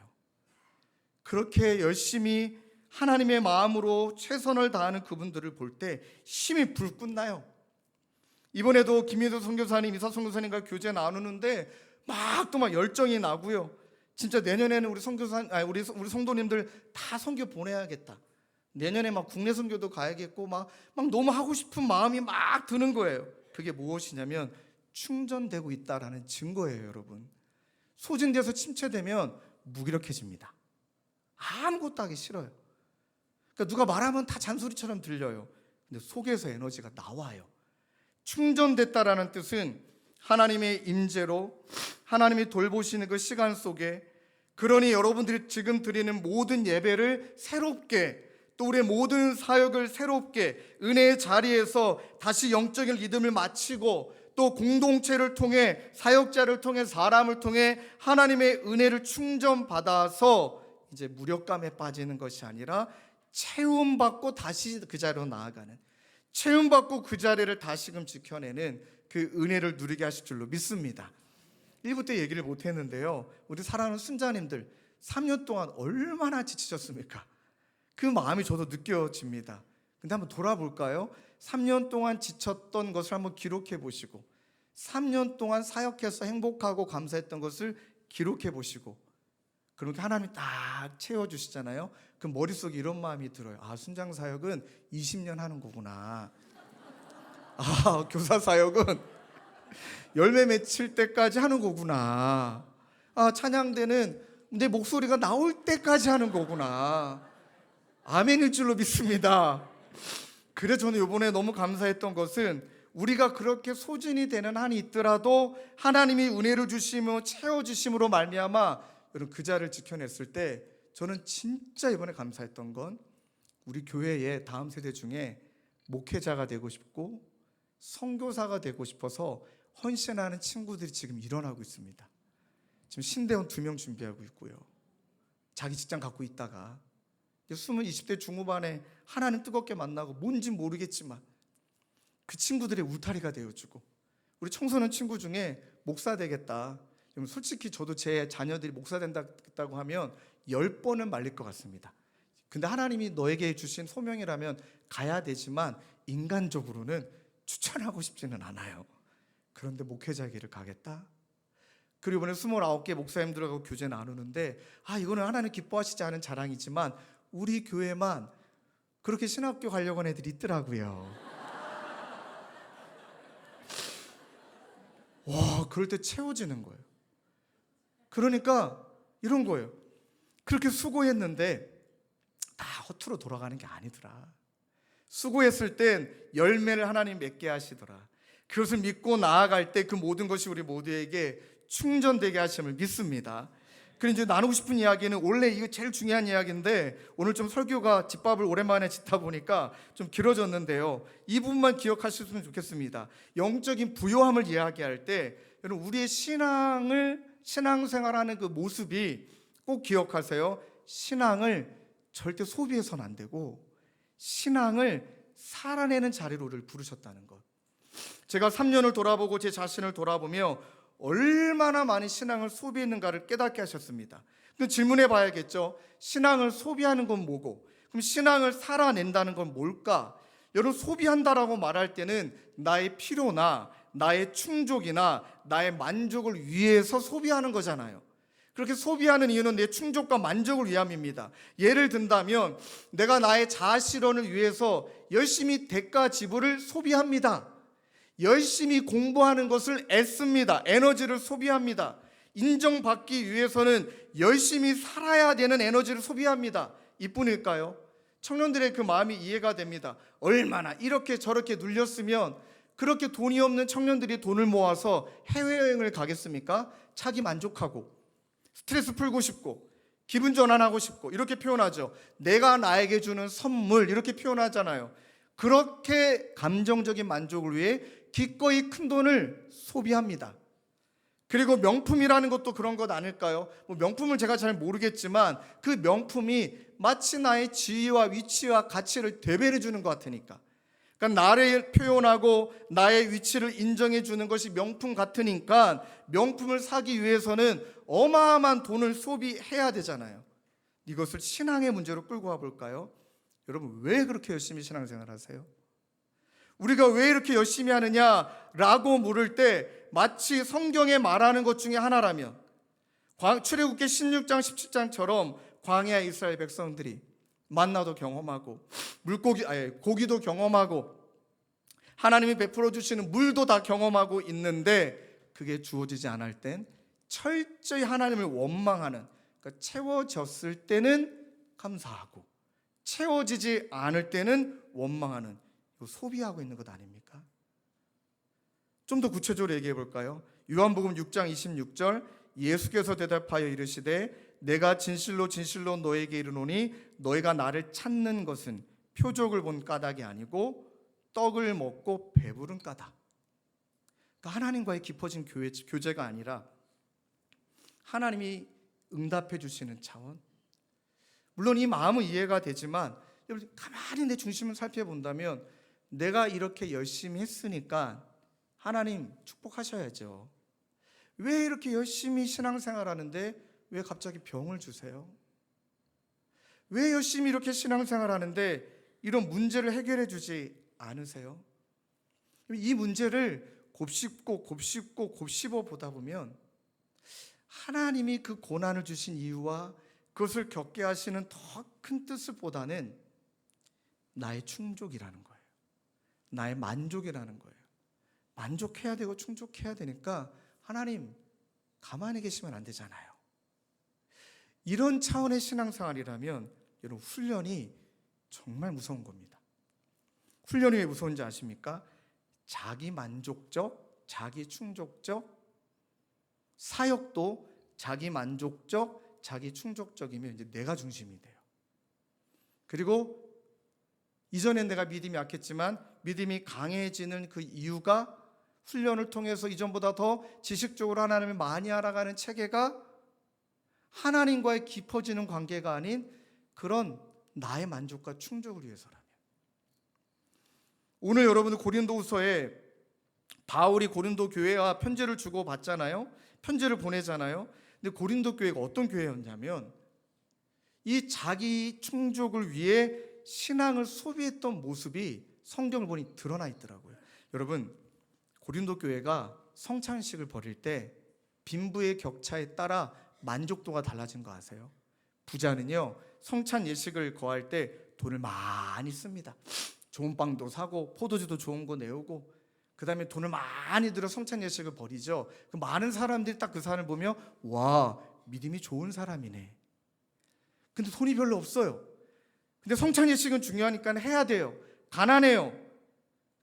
그렇게 열심히 하나님의 마음으로 최선을 다하는 그분들을 볼 때 힘이 불끈 나요. 이번에도 김희도 선교사님, 이사 선교사님과 교제 나누는데 막 열정이 나고요. 진짜 내년에는 우리 성도님들 다 선교 보내야겠다. 내년에 막 국내 선교도 가야겠고 막 너무 하고 싶은 마음이 막 드는 거예요. 그게 무엇이냐면 충전되고 있다라는 증거예요, 여러분. 소진돼서 침체되면 무기력해집니다. 아무것도 하기 싫어요. 그러니까 누가 말하면 다 잔소리처럼 들려요. 근데 속에서 에너지가 나와요. 충전됐다라는 뜻은 하나님의 임재로 하나님이 돌보시는 그 시간 속에, 그러니 여러분들이 지금 드리는 모든 예배를 새롭게, 또 우리의 모든 사역을 새롭게 은혜의 자리에서 다시 영적인 리듬을 맞추고, 또 공동체를 통해, 사역자를 통해, 사람을 통해 하나님의 은혜를 충전받아서 이제 무력감에 빠지는 것이 아니라 채움받고 다시 그 자리로 나아가는, 채움받고 그 자리를 다시금 지켜내는 그 은혜를 누리게 하실 줄로 믿습니다. 1부 때 얘기를 못했는데요, 우리 사랑하는 순자님들 3년 동안 얼마나 지치셨습니까? 그 마음이 저도 느껴집니다. 근데 한번 돌아볼까요? 3년 동안 지쳤던 것을 한번 기록해 보시고, 3년 동안 사역해서 행복하고 감사했던 것을 기록해 보시고, 그렇게 하나님이 딱 채워주시잖아요. 그 머릿속에 이런 마음이 들어요. 아, 순장 사역은 20년 하는 거구나. 아, 교사 사역은 열매 맺힐 때까지 하는 거구나. 아, 찬양대는 내 목소리가 나올 때까지 하는 거구나. 아멘일 줄로 믿습니다. 그래서 저는 이번에 너무 감사했던 것은, 우리가 그렇게 소진이 되는 한이 있더라도 하나님이 은혜를 주시며 채워주심으로 말미암아 여러분 그 자를 지켜냈을 때, 저는 진짜 이번에 감사했던 건, 우리 교회의 다음 세대 중에 목회자가 되고 싶고 선교사가 되고 싶어서 헌신하는 친구들이 지금 일어나고 있습니다. 지금 신대원 2명 준비하고 있고요. 자기 직장 갖고 있다가 20대 중후반에 하나님 뜨겁게 만나고 뭔지 모르겠지만 그 친구들의 울타리가 되어주고, 우리 청소년 친구 중에 목사 되겠다. 솔직히 저도 제 자녀들이 목사 된다고 하면 10번은 말릴 것 같습니다. 근데 하나님이 너에게 주신 소명이라면 가야 되지만 인간적으로는 추천하고 싶지는 않아요. 그런데 목회자 길을 가겠다? 그리고 이번에 29개 목사님들하고 교제 나누는데, 이거는 하나님 기뻐하시지 않은 자랑이지만 우리 교회만 그렇게 신학교 가려고 하는 애들이 있더라고요. 와, 그럴 때 채워지는 거예요. 그러니까 이런 거예요. 그렇게 수고했는데 다 허투루 돌아가는 게 아니더라. 수고했을 땐 열매를 하나님 맺게 하시더라. 그것을 믿고 나아갈 때 그 모든 것이 우리 모두에게 충전되게 하심을 믿습니다. 그리고 이제 나누고 싶은 이야기는, 원래 이거 제일 중요한 이야기인데 오늘 좀 설교가 집밥을 오랜만에 짓다 보니까 좀 길어졌는데요, 이 부분만 기억하셨으면 좋겠습니다. 영적인 부요함을 이야기할 때 여러분, 우리의 신앙생활하는 그 모습이 꼭 기억하세요. 신앙을 절대 소비해서는 안 되고 신앙을 살아내는 자리로 우리를 부르셨다는 것. 제가 3년을 돌아보고 제 자신을 돌아보며 얼마나 많이 신앙을 소비했는가를 깨닫게 하셨습니다. 그럼 질문해 봐야겠죠. 신앙을 소비하는 건 뭐고, 그럼 신앙을 살아낸다는 건 뭘까? 여러분, 소비한다라고 말할 때는 나의 필요나 나의 충족이나 나의 만족을 위해서 소비하는 거잖아요. 그렇게 소비하는 이유는 내 충족과 만족을 위함입니다. 예를 든다면 내가 나의 자아 실현을 위해서 열심히 대가 지불을 소비합니다. 열심히 공부하는 것을 애씁니다. 에너지를 소비합니다. 인정받기 위해서는 열심히 살아야 되는 에너지를 소비합니다. 이뿐일까요? 청년들의 그 마음이 이해가 됩니다. 얼마나 이렇게 저렇게 눌렸으면 그렇게 돈이 없는 청년들이 돈을 모아서 해외여행을 가겠습니까? 자기 만족하고 스트레스 풀고 싶고 기분 전환하고 싶고 이렇게 표현하죠. 내가 나에게 주는 선물, 이렇게 표현하잖아요. 그렇게 감정적인 만족을 위해 기꺼이 큰 돈을 소비합니다. 그리고 명품이라는 것도 그런 것 아닐까요? 명품을 제가 잘 모르겠지만 그 명품이 마치 나의 지위와 위치와 가치를 대변해 주는 것 같으니까, 그러니까 나를 표현하고 나의 위치를 인정해 주는 것이 명품 같으니까 명품을 사기 위해서는 어마어마한 돈을 소비해야 되잖아요. 이것을 신앙의 문제로 끌고 와 볼까요? 여러분, 왜 그렇게 열심히 신앙생활 하세요? 우리가 왜 이렇게 열심히 하느냐라고 물을 때 마치 성경에 말하는 것 중에 하나라면, 출애굽기 16장 17장처럼 광야의 이스라엘 백성들이 만나도 경험하고 고기도 경험하고 하나님이 베풀어 주시는 물도 다 경험하고 있는데 그게 주어지지 않을 땐 철저히 하나님을 원망하는, 그러니까 채워졌을 때는 감사하고 채워지지 않을 때는 원망하는, 소비하고 있는 것 아닙니까? 좀 더 구체적으로 얘기해 볼까요? 요한복음 6장 26절, 예수께서 대답하여 이르시되 내가 진실로 진실로 너에게 이르노니 너희가 나를 찾는 것은 표적을 본 까닭이 아니고 떡을 먹고 배부른 까닭. 그러니까 하나님과의 깊어진 교제가 아니라 하나님이 응답해 주시는 차원. 물론 이 마음은 이해가 되지만 여러분, 가만히 내 중심을 살펴본다면 내가 이렇게 열심히 했으니까 하나님 축복하셔야죠. 왜 이렇게 열심히 신앙생활하는데 왜 갑자기 병을 주세요? 왜 열심히 이렇게 신앙생활하는데 이런 문제를 해결해 주지 않으세요? 이 문제를 곱씹어 보다 보면 하나님이 그 고난을 주신 이유와 그것을 겪게 하시는 더 큰 뜻보다는 나의 충족이라는 거예요. 나의 만족이라는 거예요. 만족해야 되고 충족해야 되니까 하나님 가만히 계시면 안 되잖아요. 이런 차원의 신앙생활이라면 여러분 훈련이 정말 무서운 겁니다. 훈련이 왜 무서운지 아십니까? 자기 만족적, 자기 충족적, 사역도 자기 만족적, 자기 충족적이면 이제 내가 중심이 돼요. 그리고 이전엔 내가 믿음이 약했지만 믿음이 강해지는 그 이유가 훈련을 통해서 이전보다 더 지식적으로 하나님을 많이 알아가는 체계가 하나님과의 깊어지는 관계가 아닌 그런 나의 만족과 충족을 위해서라면, 오늘 여러분들 고린도후서에 바울이 고린도 교회와 편지를 주고 받잖아요. 편지를 보내잖아요. 근데 고린도 교회가 어떤 교회였냐면 이 자기 충족을 위해 신앙을 소비했던 모습이 성경을 보니 드러나 있더라고요. 여러분, 고린도 교회가 성찬식을 벌일 때 빈부의 격차에 따라 만족도가 달라진 거 아세요? 부자는요, 성찬 예식을 거할 때 돈을 많이 씁니다. 좋은 빵도 사고 포도주도 좋은 거 내오고, 그 다음에 돈을 많이 들여 성찬 예식을 벌이죠. 그 많은 사람들이 딱 그 사람을 보며 와, 믿음이 좋은 사람이네. 근데 돈이 별로 없어요. 근데 성찬 예식은 중요하니까 해야 돼요. 가난해요.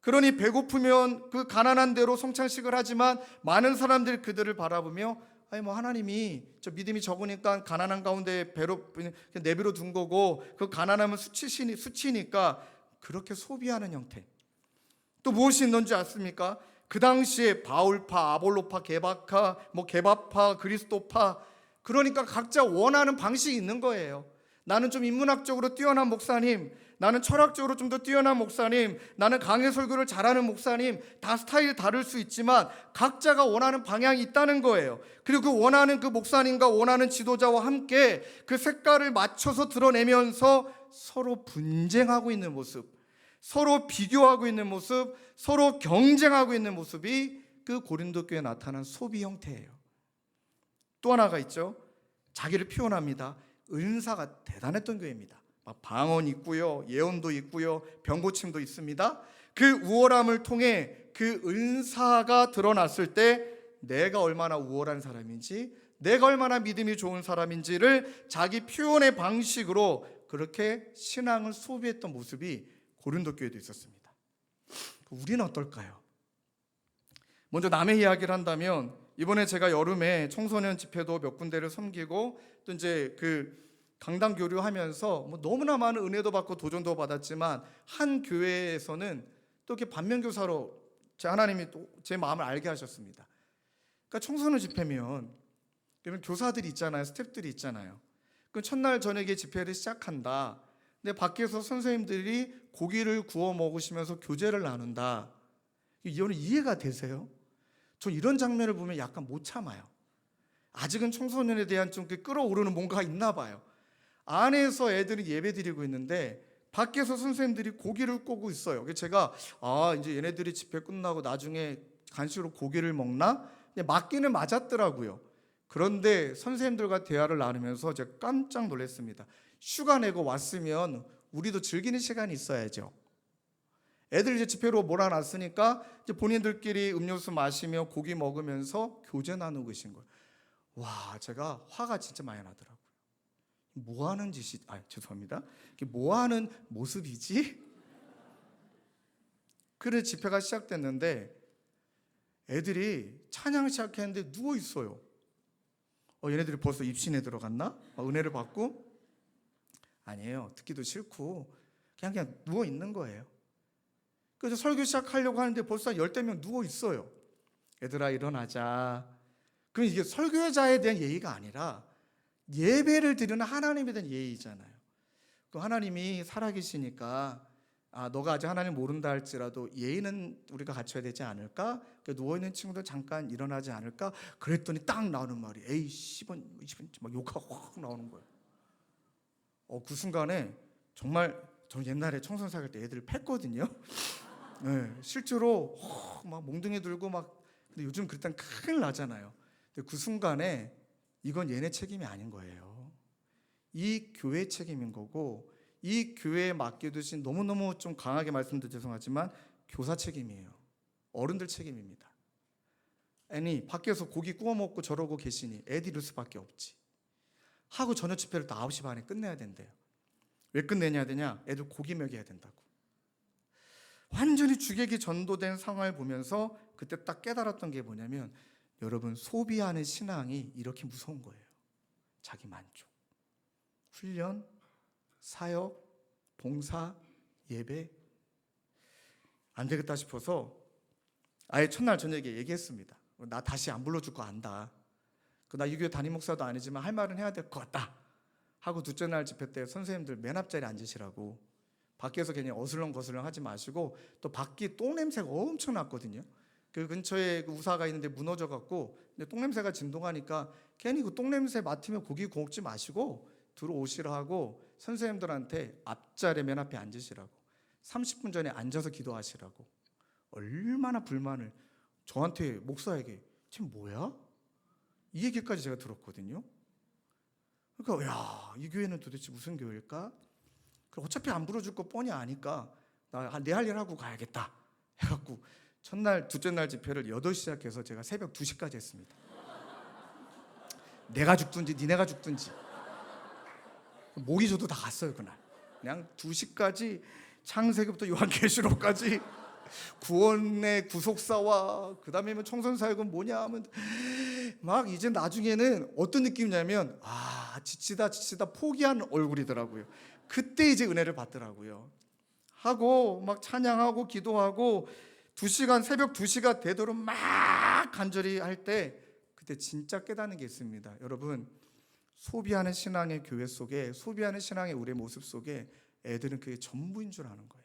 그러니 배고프면 그 가난한 대로 성찬식을 하지만 많은 사람들이 그들을 바라보며 아니 뭐 하나님이 저 믿음이 적으니까 가난한 가운데 배로 내비로 둔 거고, 그 가난하면 수치니까 그렇게 소비하는 형태. 또 무엇이 있는지 아십니까? 그 당시에 바울파, 아볼로파, 개바파, 그리스도파, 그러니까 각자 원하는 방식이 있는 거예요. 나는 좀 인문학적으로 뛰어난 목사님, 나는 철학적으로 좀 더 뛰어난 목사님, 나는 강해 설교를 잘하는 목사님, 다 스타일이 다를 수 있지만 각자가 원하는 방향이 있다는 거예요. 그리고 그 원하는 그 목사님과 원하는 지도자와 함께 그 색깔을 맞춰서 드러내면서 서로 분쟁하고 있는 모습, 서로 비교하고 있는 모습, 서로 경쟁하고 있는 모습이 그 고린도 교회에 나타난 소비 형태예요. 또 하나가 있죠. 자기를 표현합니다. 은사가 대단했던 교회입니다. 방언 있고요, 예언도 있고요, 병고침도 있습니다. 그 우월함을 통해 그 은사가 드러났을 때 내가 얼마나 우월한 사람인지, 내가 얼마나 믿음이 좋은 사람인지를 자기 표현의 방식으로 그렇게 신앙을 소비했던 모습이 고린도 교회도 있었습니다. 우리는 어떨까요? 먼저 남의 이야기를 한다면, 이번에 제가 여름에 청소년 집회도 몇 군데를 섬기고 또 이제 그 강당 교류하면서 뭐 너무나 많은 은혜도 받고 도전도 받았지만 한 교회에서는 또 이렇게 반면교사로 하나님이 또 제 마음을 알게 하셨습니다. 그러니까 청소년 집회면 그러면 교사들이 있잖아요, 스태프들이 있잖아요. 그 첫날 저녁에 집회를 시작한다. 근데 밖에서 선생님들이 고기를 구워 먹으시면서 교제를 나눈다. 이거는 이해가 되세요? 전 이런 장면을 보면 약간 못 참아요. 아직은 청소년에 대한 좀 끌어오르는 뭔가가 있나 봐요. 안에서 애들이 예배 드리고 있는데 밖에서 선생님들이 고기를 꼬고 있어요. 그래서 제가 이제 얘네들이 집회 끝나고 나중에 간식으로 고기를 먹나? 근데 맞기는 맞았더라고요. 그런데 선생님들과 대화를 나누면서 제가 깜짝 놀랐습니다. 휴가 내고 왔으면 우리도 즐기는 시간이 있어야죠. 애들 이제 집회로 몰아놨으니까 이제 본인들끼리 음료수 마시며 고기 먹으면서 교제 나누고 계신 거예요. 와, 제가 화가 진짜 많이 나더라고요. 뭐 하는 짓이, 죄송합니다. 이게 뭐 하는 모습이지? 그래 집회가 시작됐는데 애들이 찬양 시작했는데 누워 있어요. 얘네들이 벌써 입신에 들어갔나? 은혜를 받고? 아니에요. 듣기도 싫고 그냥 누워 있는 거예요. 그래서 설교 시작하려고 하는데 벌써 10명 누워 있어요. 얘들아 일어나자. 그럼 이게 설교자에 대한 예의가 아니라 예배를 드리는 하나님에 대한 예의잖아요. 그 하나님이 살아계시니까 너가 아직 하나님 모른다 할지라도 예의는 우리가 갖춰야 되지 않을까? 누워있는 친구들 잠깐 일어나지 않을까? 그랬더니 딱 나오는 말이 에이 10원 20원 막 욕하고 확 나오는 거예요. 그 순간에 정말 저는 옛날에 청소년 사귈 때 애들을 팼거든요. 네, 실제로 막 몽둥이 들고 막 근데 요즘 그랬다면 큰일 나잖아요. 근데 그 순간에 이건 얘네 책임이 아닌 거예요. 이 교회 책임인 거고 이 교회에 맡겨두신 너무너무 좀 강하게 말씀드려 죄송하지만 교사 책임이에요. 어른들 책임입니다. 아니 밖에서 고기 구워 먹고 저러고 계시니 애들 이럴 수밖에 없지. 하고 저녁 집회를 또 9시 반에 끝내야 된대요. 왜 끝내냐 되냐? 애들 고기 먹여야 된다고. 완전히 주객이 전도된 상황을 보면서 그때 딱 깨달았던 게 뭐냐면 여러분 소비하는 신앙이 이렇게 무서운 거예요. 자기 만족, 훈련, 사역, 봉사, 예배 안 되겠다 싶어서 아예 첫날 저녁에 얘기했습니다. 나 다시 안 불러줄 거 안다. 나 이 교회 담임 목사도 아니지만 할 말은 해야 될 것 같다 하고 둘째 날 집회 때 선생님들 맨 앞자리에 앉으시라고 밖에서 괜히 어슬렁거슬렁 하지 마시고 또 밖이 똥냄새가 엄청 났거든요. 그 근처에 그 우사가 있는데 무너져 갖고 근데 똥냄새가 진동하니까 괜히 그 똥냄새 맡으면 고기 구우지 마시고 들어오시라 하고 선생님들한테 앞자리 맨 앞에 앉으시라고 30분 전에 앉아서 기도하시라고 얼마나 불만을 저한테 목사에게 지금 뭐야? 이 얘기까지 제가 들었거든요. 그러니까 야, 이 교회는 도대체 무슨 교회일까? 어차피 안 불러줄 거 뻔히 아니까 내 할 일 하고 가야겠다 해갖고 첫날 둘째 날 집회를 8시 시작해서 제가 새벽 2시까지 했습니다. 내가 죽든지 니네가 죽든지 목이 저도 다 갔어요. 그날 그냥 2시까지 창세기부터 요한계시록까지 구원의 구속사와 그 다음에 청선사역은 뭐냐 하면 막 이제 나중에는 어떤 느낌이냐면 지치다 포기한 얼굴이더라고요. 그때 이제 은혜를 받더라고요. 하고 막 찬양하고 기도하고 2시간 새벽 2시가 되도록 막 간절히 할 때 그때 진짜 깨닫는 게 있습니다. 여러분 소비하는 신앙의 교회 속에 소비하는 신앙의 우리의 모습 속에 애들은 그게 전부인 줄 아는 거예요.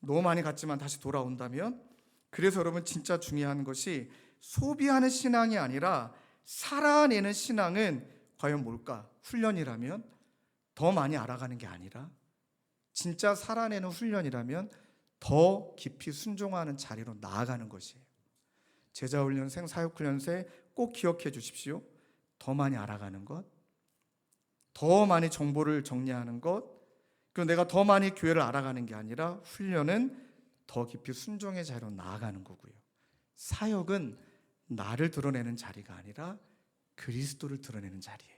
너무 많이 갔지만 다시 돌아온다면 그래서 여러분 진짜 중요한 것이 소비하는 신앙이 아니라 살아내는 신앙은 과연 뭘까? 훈련이라면 더 많이 알아가는 게 아니라 진짜 살아내는 훈련이라면 더 깊이 순종하는 자리로 나아가는 것이에요. 제자훈련생, 사역훈련생 꼭 기억해 주십시오. 더 많이 알아가는 것, 더 많이 정보를 정리하는 것, 그리고 내가 더 많이 교회를 알아가는 게 아니라 훈련은 더 깊이 순종의 자리로 나아가는 거고요. 사역은 나를 드러내는 자리가 아니라 그리스도를 드러내는 자리예요.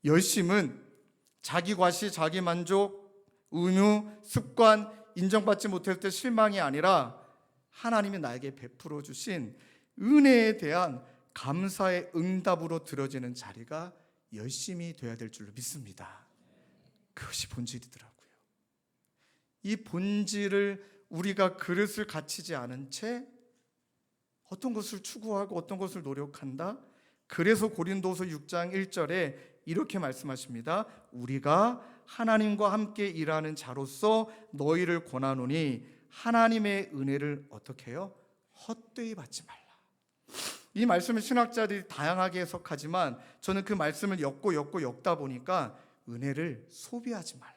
열심은 자기 과시, 자기 만족, 의무, 습관, 인정받지 못할 때 실망이 아니라 하나님이 나에게 베풀어 주신 은혜에 대한 감사의 응답으로 들어지는 자리가 열심히 돼야 될 줄로 믿습니다. 그것이 본질이더라고요. 이 본질을 우리가 그릇을 갖추지 않은 채 어떤 것을 추구하고 어떤 것을 노력한다. 그래서 고린도서 6장 1절에 이렇게 말씀하십니다. 우리가 하나님과 함께 일하는 자로서 너희를 권하노니 하나님의 은혜를 어떻게 해요? 헛되이 받지 말라. 이 말씀을 신학자들이 다양하게 해석하지만 저는 그 말씀을 엮다 보니까 은혜를 소비하지 말라.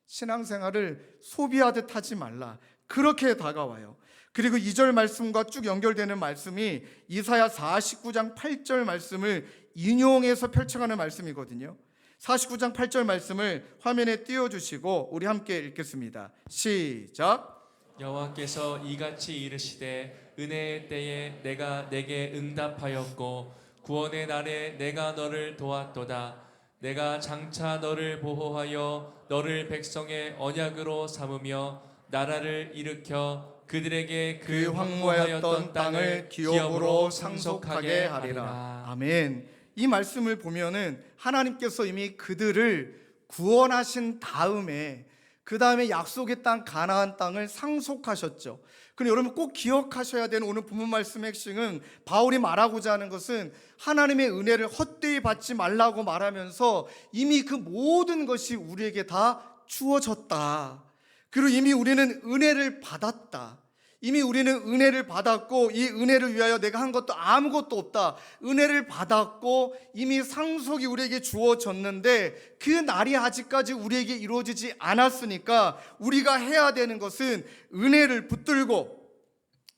신앙생활을 소비하듯 하지 말라. 그렇게 다가와요. 그리고 2절 말씀과 쭉 연결되는 말씀이 이사야 49장 8절 말씀을 인용해서 펼쳐가는 말씀이거든요. 49장 8절 말씀을 화면에 띄워주시고 우리 함께 읽겠습니다. 시작. 여호와께서 이같이 이르시되 은혜의 때에 내가 내게 응답하였고 구원의 날에 내가 너를 도왔도다. 내가 장차 너를 보호하여 너를 백성의 언약으로 삼으며 나라를 일으켜 그들에게 그 황무하였던 땅을 기업으로 상속하게 하리라. 아멘. 이 말씀을 보면은 하나님께서 이미 그들을 구원하신 다음에 그 다음에 약속의 땅 가나안 땅을 상속하셨죠. 그럼 여러분 꼭 기억하셔야 되는 오늘 본문 말씀의 핵심은 바울이 말하고자 하는 것은 하나님의 은혜를 헛되이 받지 말라고 말하면서 이미 그 모든 것이 우리에게 다 주어졌다. 그리고 이미 우리는 은혜를 받았다. 이미 우리는 은혜를 받았고 이 은혜를 위하여 내가 한 것도 아무것도 없다. 은혜를 받았고 이미 상속이 우리에게 주어졌는데 그 날이 아직까지 우리에게 이루어지지 않았으니까 우리가 해야 되는 것은 은혜를 붙들고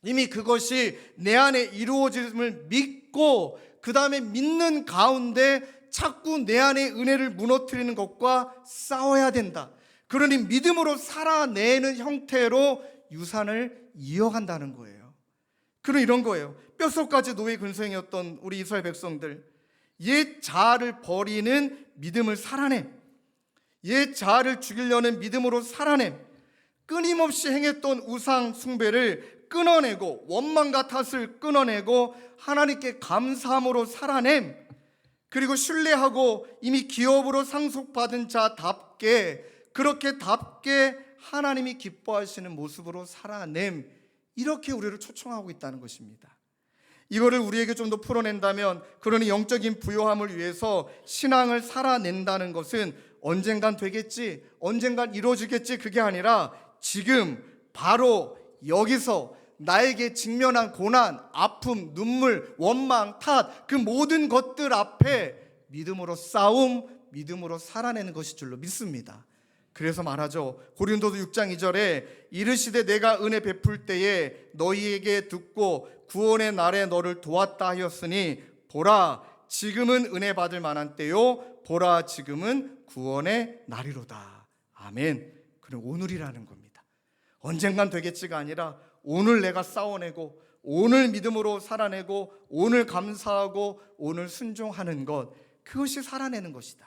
이미 그것이 내 안에 이루어짐을 믿고 그 다음에 믿는 가운데 자꾸 내 안에 은혜를 무너뜨리는 것과 싸워야 된다. 그러니 믿음으로 살아내는 형태로 유산을 이어간다는 거예요. 그럼 이런 거예요. 뼛속까지 노예 근성이었던 우리 이스라엘 백성들, 옛 자아를 버리는 믿음을 살아냄, 옛 자아를 죽이려는 믿음으로 살아냄, 끊임없이 행했던 우상 숭배를 끊어내고 원망과 탓을 끊어내고 하나님께 감사함으로 살아냄, 그리고 신뢰하고 이미 기업으로 상속받은 자답게 그렇게 답게 하나님이 기뻐하시는 모습으로 살아냄, 이렇게 우리를 초청하고 있다는 것입니다. 이거를 우리에게 좀 더 풀어낸다면, 그러니 영적인 부요함을 위해서 신앙을 살아낸다는 것은 언젠간 되겠지, 언젠간 이루어지겠지, 그게 아니라 지금 바로 여기서 나에게 직면한 고난, 아픔, 눈물, 원망, 탓, 그 모든 것들 앞에 믿음으로 싸움, 믿음으로 살아내는 것일 줄로 믿습니다. 그래서 말하죠. 고린도서 6장 2절에 이르시되 내가 은혜 베풀 때에 너희에게 듣고 구원의 날에 너를 도왔다 하였으니 보라 지금은 은혜 받을 만한 때요 보라 지금은 구원의 날이로다. 아멘. 그럼 오늘이라는 겁니다. 언젠간 되겠지가 아니라 오늘 내가 싸워내고 오늘 믿음으로 살아내고 오늘 감사하고 오늘 순종하는 것, 그것이 살아내는 것이다.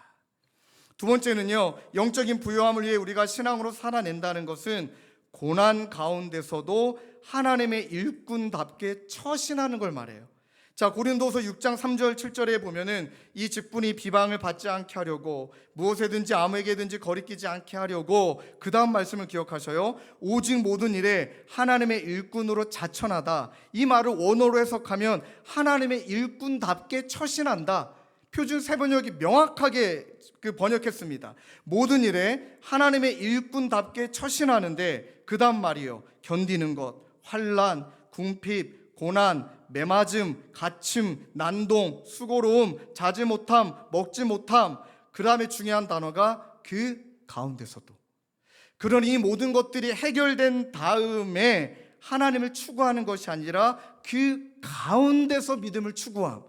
두 번째는요, 영적인 부요함을 위해 우리가 신앙으로 살아낸다는 것은 고난 가운데서도 하나님의 일꾼답게 처신하는 걸 말해요. 자, 고린도서 6장 3절 7절에 보면은 이 직분이 비방을 받지 않게 하려고 무엇에든지 아무에게든지 거리끼지 않게 하려고, 그 다음 말씀을 기억하셔요. 오직 모든 일에 하나님의 일꾼으로 자천하다. 이 말을 원어로 해석하면 하나님의 일꾼답게 처신한다. 표준 세번역이 명확하게 번역했습니다. 모든 일에 하나님의 일꾼답게 처신하는데 그 다음 말이요, 견디는 것, 환난, 궁핍, 고난, 매맞음, 갇힘, 난동, 수고로움, 자지 못함, 먹지 못함, 그 다음에 중요한 단어가 그 가운데서도. 그러니 이 모든 것들이 해결된 다음에 하나님을 추구하는 것이 아니라 그 가운데서 믿음을 추구함,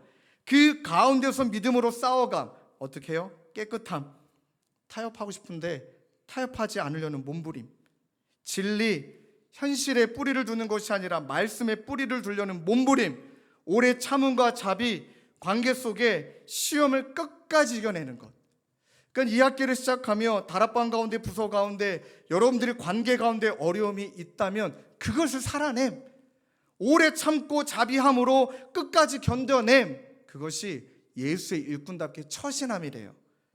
그 가운데서 믿음으로 싸워감. 어떻게 해요? 깨끗함, 타협하고 싶은데 타협하지 않으려는 몸부림, 진리, 현실에 뿌리를 두는 것이 아니라 말씀에 뿌리를 두려는 몸부림, 오래 참음과 자비, 관계 속에 시험을 끝까지 이겨내는 것. 그러니까 이 학기를 시작하며 다락방 가운데, 부서 가운데 여러분들이 관계 가운데 어려움이 있다면 그것을 살아냄, 오래 참고 자비함으로 끝까지 견뎌냄, 그것이 예수의 일꾼답게 처신함이래요.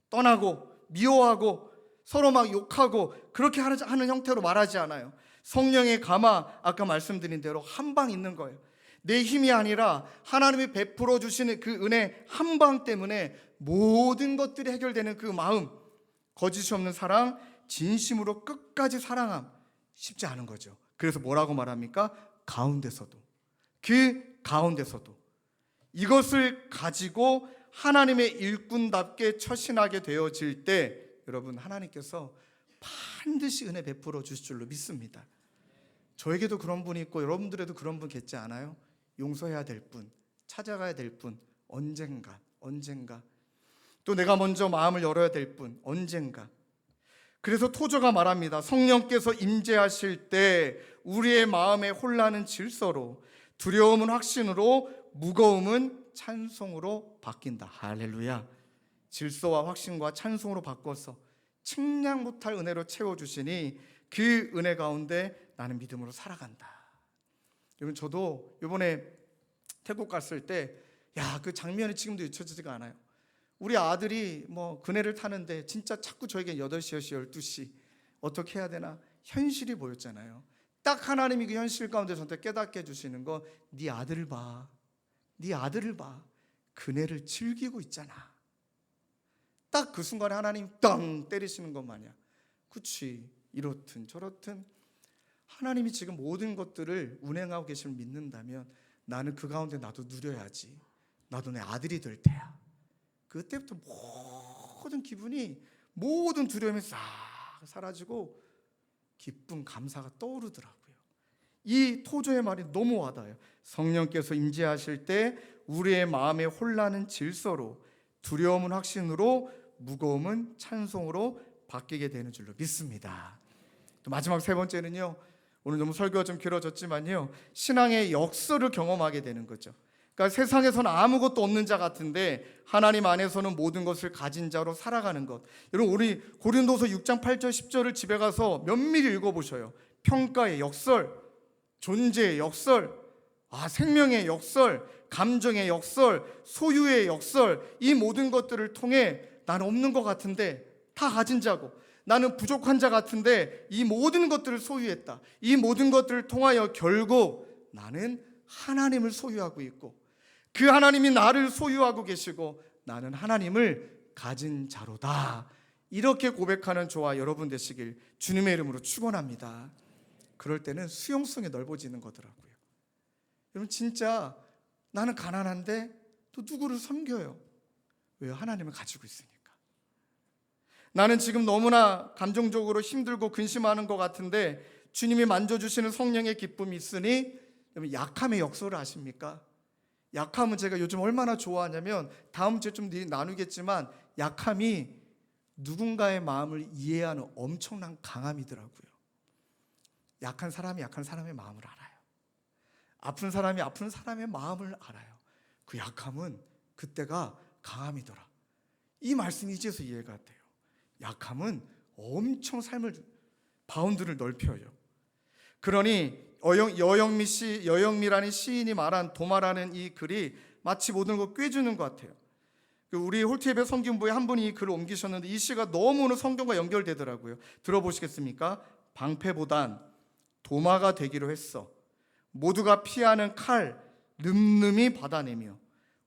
떠나고 미워하고 서로 막 욕하고 그렇게 하는 형태로 말하지 않아요. 성령의 감화, 아까 말씀드린 대로 한 방 있는 거예요. 내 힘이 아니라 하나님이 베풀어 주시는 그 은혜 한 방 때문에 모든 것들이 해결되는 그 마음, 거짓이 없는 사랑, 진심으로 끝까지 사랑함, 쉽지 않은 거죠. 그래서 뭐라고 말합니까? 가운데서도, 그 가운데서도 이것을 가지고 하나님의 일꾼답게 처신하게 되어질 때 여러분, 하나님께서 반드시 은혜 베풀어 주실 줄로 믿습니다. 저에게도 그런 분이 있고 여러분들에도 그런 분 계시지 않아요? 용서해야 될 분, 찾아가야 될 분, 언젠가 또 내가 먼저 마음을 열어야 될 분, 언젠가. 그래서 토저가 말합니다. 성령께서 임재하실 때 우리의 마음의 혼란은 질서로, 두려움은 확신으로, 무거움은 찬송으로 바뀐다. 할렐루야. 질서와 확신과 찬송으로 바꿔서 측량 못할 은혜로 채워주시니 그 은혜 가운데 나는 믿음으로 살아간다. 여러분, 저도 이번에 태국 갔을 때 그 장면이 지금도 잊혀지지가 않아요. 우리 아들이 그네를 타는데 진짜 자꾸 저에게 8시, 10시, 12시 어떻게 해야 되나 현실이 보였잖아요. 딱 하나님이 그 현실 가운데 저한테 깨닫게 해주시는 거, 네 아들을 봐. 네 아들을 봐. 그네를 즐기고 있잖아. 딱 그 순간에 하나님 땅 때리시는 것 마냥, 그치, 이렇든 저렇든 하나님이 지금 모든 것들을 운행하고 계심을 믿는다면 나는 그 가운데 나도 누려야지. 나도 내 아들이 될 테야. 그때부터 모든 기분이, 모든 두려움이 싹 사라지고 기쁨, 감사가 떠오르더라고요. 이 토조의 말이 너무 와닿아요. 성령께서 임재하실 때 우리의 마음의 혼란은 질서로, 두려움은 확신으로, 무거움은 찬송으로 바뀌게 되는 줄로 믿습니다. 또 마지막 세 번째는요, 오늘 너무 설교가 좀 길어졌지만요, 신앙의 역설을 경험하게 되는 거죠. 그러니까 세상에서는 아무것도 없는 자 같은데 하나님 안에서는 모든 것을 가진 자로 살아가는 것. 여러분, 우리 고린도서 6장 8절 10절을 집에 가서 면밀히 읽어보셔요. 평가의 역설, 존재의 역설, 생명의 역설, 감정의 역설, 소유의 역설, 이 모든 것들을 통해 나는 없는 것 같은데 다 가진 자고, 나는 부족한 자 같은데 이 모든 것들을 소유했다. 이 모든 것들을 통하여 결국 나는 하나님을 소유하고 있고, 그 하나님이 나를 소유하고 계시고 나는 하나님을 가진 자로다. 이렇게 고백하는 저와 여러분 되시길 주님의 이름으로 축원합니다. 그럴 때는 수용성이 넓어지는 거더라고요. 여러분, 진짜 나는 가난한데 또 누구를 섬겨요? 왜요? 하나님을 가지고 있으니까. 나는 지금 너무나 감정적으로 힘들고 근심하는 것 같은데 주님이 만져주시는 성령의 기쁨이 있으니, 여러분, 약함의 역설을 아십니까? 약함은 제가 요즘 얼마나 좋아하냐면, 다음 주에 좀 나누겠지만, 약함이 누군가의 마음을 이해하는 엄청난 강함이더라고요. 약한 사람이 약한 사람의 마음을 알아요. 아픈 사람이 아픈 사람의 마음을 알아요. 그 약함은 그때가 강함이더라. 이 말씀이 이제서 이해가 돼요. 약함은 엄청 삶을, 바운드를 넓혀요. 그러니 여영미라는 시인이 말한 도마라는 이 글이 마치 모든 걸 꿰주는 것 같아요. 우리 홀트예배 성경부에 한 분이 이 글을 옮기셨는데 이 시가 너무나 성경과 연결되더라고요. 들어보시겠습니까? 방패보단 도마가 되기로 했어. 모두가 피하는 칼 늠름히 받아내며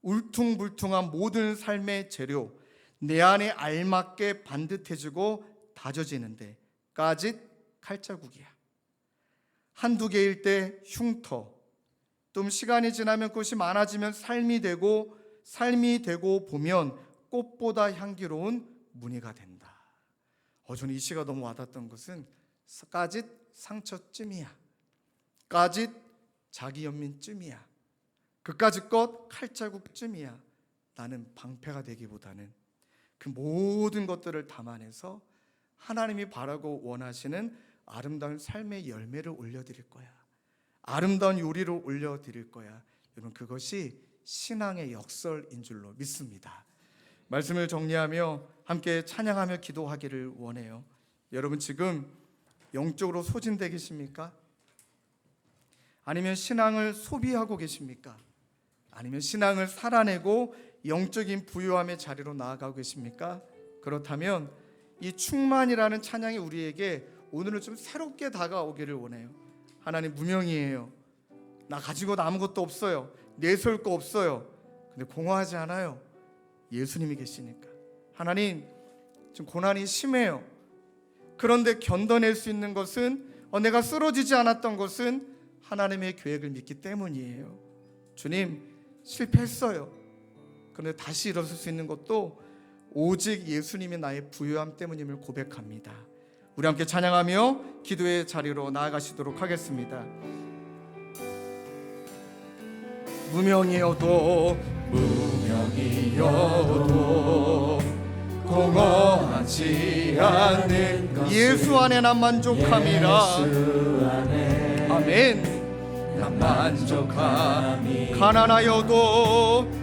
울퉁불퉁한 모든 삶의 재료 내 안에 알맞게 반듯해지고 다져지는데 까짓 칼자국이야. 한두 개일 때 흉터, 좀 시간이 지나면 그것이 많아지면 삶이 되고 보면 꽃보다 향기로운 무늬가 된다. 저는 이 시가 너무 와닿았던 것은 까짓 상처쯤이야, 까짓 자기 연민쯤이야, 그까짓 것 칼자국쯤이야. 나는 방패가 되기보다는 그 모든 것들을 담아내서 하나님이 바라고 원하시는 아름다운 삶의 열매를 올려드릴 거야. 아름다운 요리를 올려드릴 거야. 여러분, 그것이 신앙의 역설인 줄로 믿습니다. 말씀을 정리하며 함께 찬양하며 기도하기를 원해요. 여러분, 지금 영적으로 소진되어 계십니까? 아니면 신앙을 소비하고 계십니까? 아니면 신앙을 살아내고 영적인 부유함의 자리로 나아가고 계십니까? 그렇다면 이 충만이라는 찬양이 우리에게 오늘은 좀 새롭게 다가오기를 원해요. 하나님, 무명이에요. 나 가지고 아무것도 없어요. 내세울 거 없어요. 근데 공허하지 않아요. 예수님이 계시니까. 하나님, 지금 고난이 심해요. 그런데 견뎌낼 수 있는 것은, 내가 쓰러지지 않았던 것은 하나님의 계획을 믿기 때문이에요. 주님, 실패했어요. 그런데 다시 일어설 수 있는 것도 오직 예수님이 나의 부유함 때문임을 고백합니다. 우리 함께 찬양하며 기도의 자리로 나아가시도록 하겠습니다. 무명이어도 공허하지 않는 것을 예수 안에 난 만족함이라. 아멘. 난 만족함이 가난하여도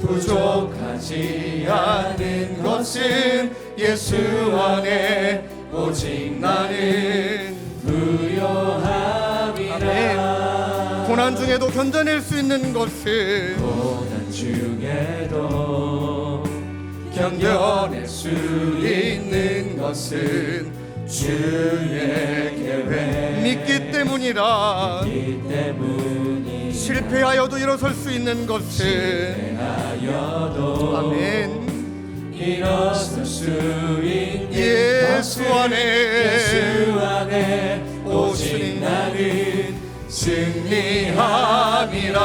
부족하지 않은 것은 예수 안에 오직 나는 부요함이라. 아멘. 고난 중에도 견뎌낼 수 있는 것은, 고난 중에도 견뎌낼 수 있는 것은 주의 계획 믿기 때문이라. 실패하여도 일어설 수 있는 것은, 아멘, 일어설 수 있는 예수 안에 예수 안에 오직 나는 승리함이라.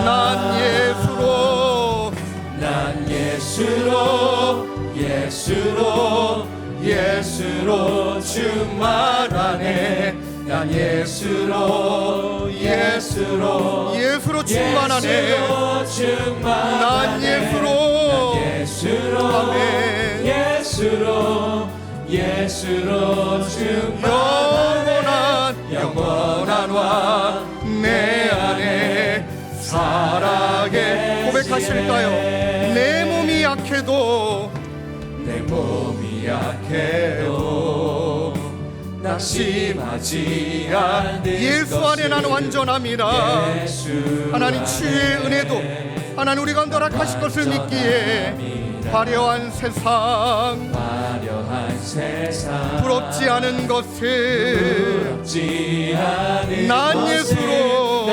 난 예수로 충만하네. 난 예수로 충만하네. 난 예수로 충만하네. 영원한 왕 내 안에 살아게. 고백하실까요? 내 몸이 약해도 낙심하지 않는 예수 안에 나는 완전함이라. 하나님 치유의 은혜도 하나님 우리가 허락하실 것을 믿기에 화려한 세상 부럽지 않은 것을 난 예수로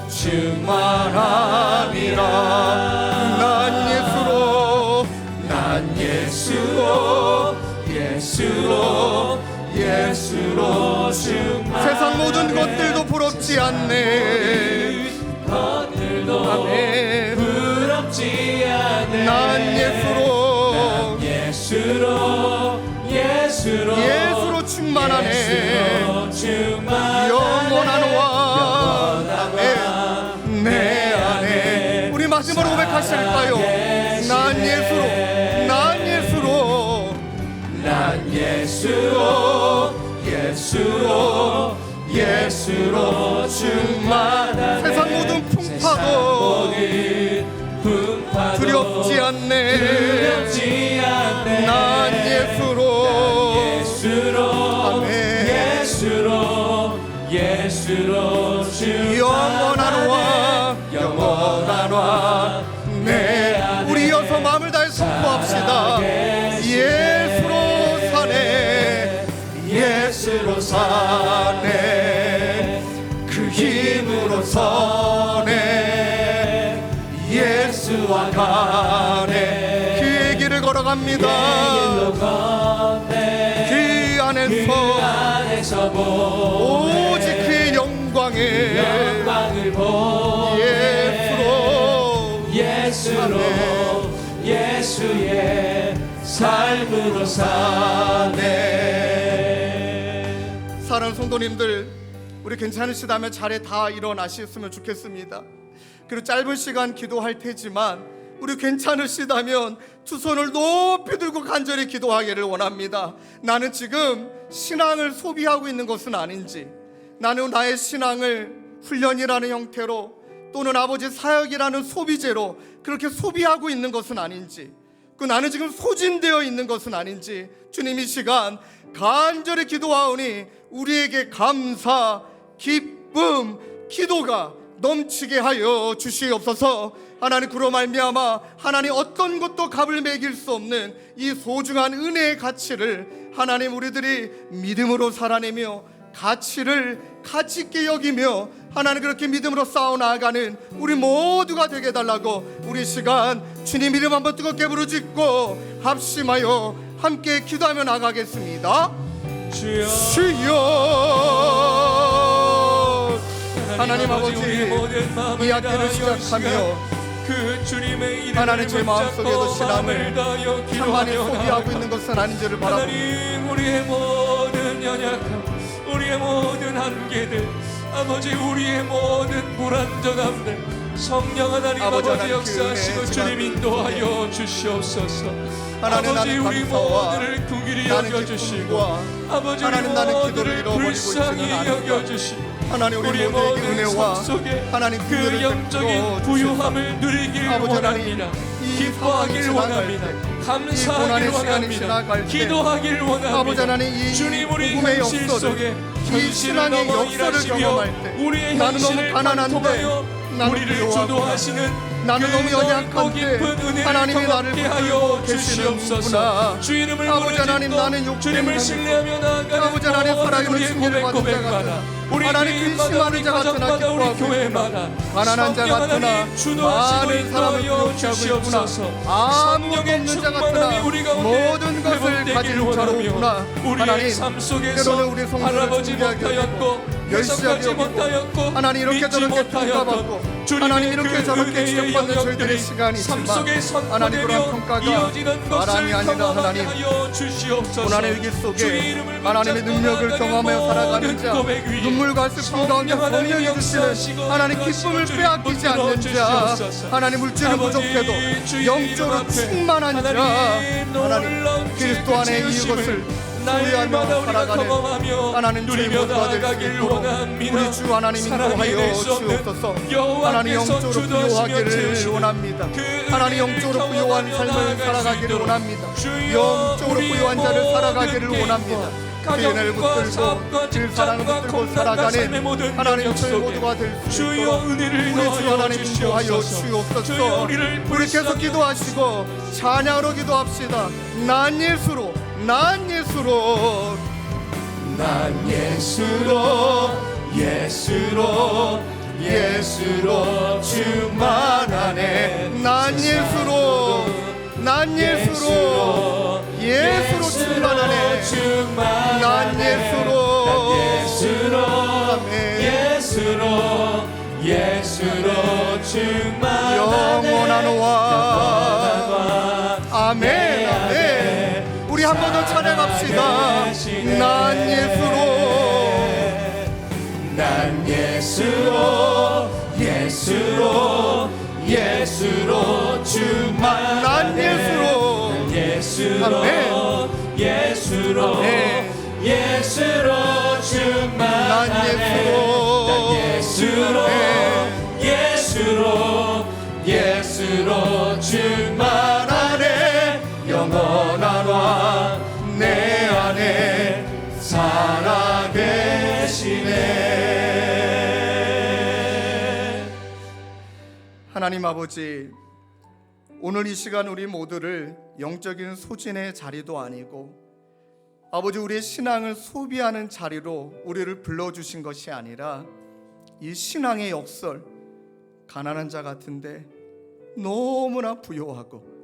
충만함이라. 난 예수로 충만. 세상 모든 것들도 부럽지 않네. 아멘. 부럽지 않네. 난 예수로 충만하네. 영원한 왕 내 안에. 우리 마지막으로 고백하실까요? 난 예수로 충만하네. 세상 모든 풍파도 두렵지 않네. 난 예수로 영원한 왕 내 안에. 우리 이어서 마음을 다해 선포합시다. 예수로 사네. 그 힘으로 서네. 예수와 가네. 그의 길을 걸어갑니다. 그 안에서 오직 그의 영광을 보. 예수로 예수의 삶으로 사네. 사랑하는 성도님들, 우리 괜찮으시다면 자리에 다 일어나셨으면 좋겠습니다. 그리고 짧은 시간 기도할 테지만 우리 괜찮으시다면 두 손을 높이 들고 간절히 기도하기를 원합니다. 나는 지금 신앙을 소비하고 있는 것은 아닌지, 나는 나의 신앙을 훈련이라는 형태로 또는 아버지 사역이라는 소비재로 그렇게 소비하고 있는 것은 아닌지, 나는 지금 소진되어 있는 것은 아닌지 주님 이 시간 간절히 기도하오니 우리에게 감사, 기쁨, 기도가 넘치게 하여 주시옵소서. 하나님, 그로 말미암아 하나님 어떤 것도 값을 매길 수 없는 이 소중한 은혜의 가치를 하나님 우리들이 믿음으로 살아내며 가치를 가치 있게 여기며 하나님 그렇게 믿음으로 싸워 나아가는 우리 모두가 되게 해달라고 우리 시간 주님 이름 한번 뜨겁게 부르짖고 합심하여 함께 기도하며 나가겠습니다. 주여. 하나님 아버지, 이 학기를 시작하며 그 주님의 이름을 하나님 제 마음속에도 신앙을 천만히 기도하며 소비하고 있는 것은 아닌지를 바라봅니다. 하나님, 우리의 모든 연약함, 우리의 모든 한계들, 아버지 우리의 모든 불완전함들 성령 하나님 아버지 역사하시고 주님 인도하여 주시옵소서. 아버지 우리 모두를 긍휼히 여겨주시고 아버지 우리 모두를 불쌍히 여겨주시고 하나님 우리 모두에게 은혜와 하나님 그 영적인 부유함을 누리길 원합니다. 기뻐하길 원합니다. 감사하길 원합니다. 기도하길 원합니다. 주님, 우리 현실 속에 이 신앙의 역사를 경험할 때 나는 너무 가난한데 나는 우리를 부요하구나. 주도하시는 나는 너무 넓고 연약한데 깊은 은혜를 하나님이 나를 경험케 하여 붙들고 주시옵소서. 계시는구나. 주 이름을 아버지 하나님, 나는 부르짖고 욕되는 주님을 신뢰하며 나아가는 아버지 하나님, 모든 살아있는 우리의 징계를 받은 자 고백마다 같으나 우리 하나님, 개인마다 근심하는 우리 자 같으나 가정마다 우리 기뻐하고 교회마다 가난한 자 성령 같으나 하나님 주도하시고 많은 사람을 인도하여 부욕하고 있구나. 주시옵소서. 아무것도 성령의 없는 자 충만함이 같으나 우리 가운데 모든 것을 회복되기를 가진 자로 원하며 있구나. 우리의 하나님, 삶 속에서 때로는 우리 성도를 바라보지 준비하게 못하였고 열심히 해석하지 여기고 못하였고 하나님, 이렇게 믿지 저렇게 못하였던 평가받고 주님의 하나님, 이렇게 그 저렇게 은혜의 지적받는 저희들의 영역들이 시간이 삶 있지만 속에 하나님, 그런 선포되며 평가가 이어지는 것을 사람이 아니라 경험하게 하나님, 하여 주시옵소서. 고난의 위기 주의 속에 이름을 하나님의 붙잡고 능력을 나아가는 경험하며 살아가는 모든 자, 고백 위에 눈물과 슬픔 가운데 성령 하나님의 성령이 역사하시고 주시는 하나님 기쁨을 주님 빼앗기지 않는 자, 붙들어주시옵소서. 하나님 물질은 아버지, 부족해도 주의 영적으로 이름 앞에 충만한 자, 하나님 하나님 놀라운 그리스도 안에 채우심을 이것을 날마다 소유하며 우리가 살아가는 경험하며 하나님 주의 누리며 모두가 될 수 나아가길 있도록 원합니다. 우리 주 하나님 사랑이 인도하여 될 수 없는 주옵소서. 하나님 여호와께서 영적으로 주도하시며 부요하기를 채우시는 원합니다. 그 하나님 은혜를 영적으로 부요한 경험하며 삶을 나아갈 수 살아가기를 있도록 원합니다. 주여 영적으로 우리의 부요한 자를 모든 살아가기를 개인과 원합니다. 가정과 기은을 붙들고 사업과 그 사랑을 직장과 붙들고 건강과 삶의 살아가는 모든 하나님 영역 저희 속에 모두가 될 수 주여 있도록 은혜를 우리 주 넣어여 하나님 인도하여 주시옵소서. 주여 주옵소서. 우리를 우리 계속 불쌍히 기도하시고 찬양으로 기도합시다. 난 예수로, 난 예수로, 난 예수로, 예수로, 예수로 충만하네. 난 예수로, 난 예수로, 예수로 충만하네. 난 예수로, 아멘. 예수로 충만하네. 영원한 왕. 아멘, 아멘. 우리 한 번 더 찬양합시다. 난 예수로, 난 예수로, 예수로, 예수로 충만하네. 난 예수로, 난 예수로, 아멘. 예수로, 네. 예수로 충만하네. 난 예수로, 난 예수로, 네. 예수로, 예수로 충만하네. 영원한 왕 내 안에 살아계시네. 하나님 아버지, 오늘 이 시간 우리 모두를 영적인 소진의 자리도 아니고 아버지 우리의 신앙을 소비하는 자리로 우리를 불러주신 것이 아니라 이 신앙의 역설, 가난한 자 같은데 너무나 부요하고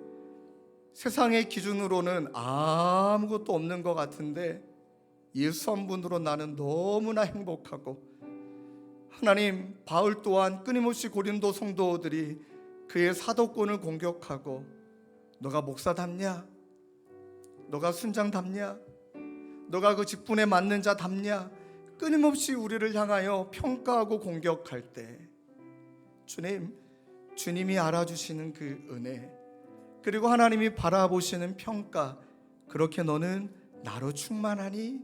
세상의 기준으로는 아무것도 없는 것 같은데 예수 한 분으로 나는 너무나 행복하고, 하나님 바울 또한 끊임없이 고린도 성도들이 그의 사도권을 공격하고 너가 목사답냐? 너가 순장답냐? 너가 그 직분에 맞는 자답냐? 끊임없이 우리를 향하여 평가하고 공격할 때 주님이 알아주시는 그 은혜, 그리고 하나님이 바라보시는 평가, 그렇게 너는 나로 충만하니?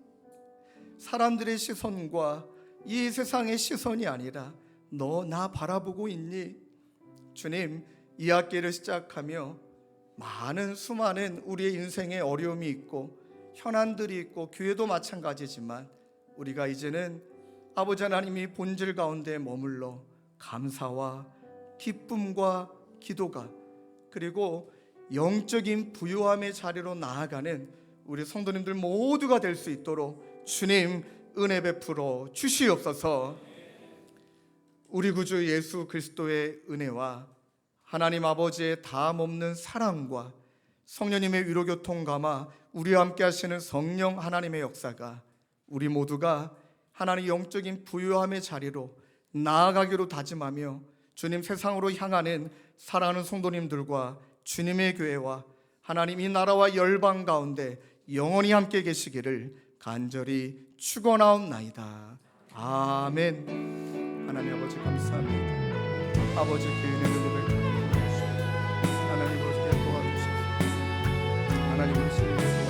사람들의 시선과 이 세상의 시선이 아니라 너 나 바라보고 있니? 주님, 이 학기를 시작하며 많은 수많은 우리의 인생에 어려움이 있고 현안들이 있고 교회도 마찬가지지만 우리가 이제는 아버지 하나님이 본질 가운데 머물러 감사와 기쁨과 기도가, 그리고 영적인 부요함의 자리로 나아가는 우리 성도님들 모두가 될 수 있도록 주님 은혜 베풀어 주시옵소서. 우리 구주 예수 그리스도의 은혜와 하나님 아버지의 다함없는 사랑과 성령님의 위로교통감화, 우리와 함께 하시는 성령 하나님의 역사가 우리 모두가 하나님의 영적인 부요함의 자리로 나아가기로 다짐하며 주님 세상으로 향하는 사랑하는 성도님들과 주님의 교회와 하나님 이 나라와 열방 가운데 영원히 함께 계시기를 간절히 축원하옵나이다. 아멘. 하나님 아버지 감사합니다. 아버지 그 은혜를 고백합니다. 하나님 아버지 도와주시옵소서. 하나님을 신뢰해서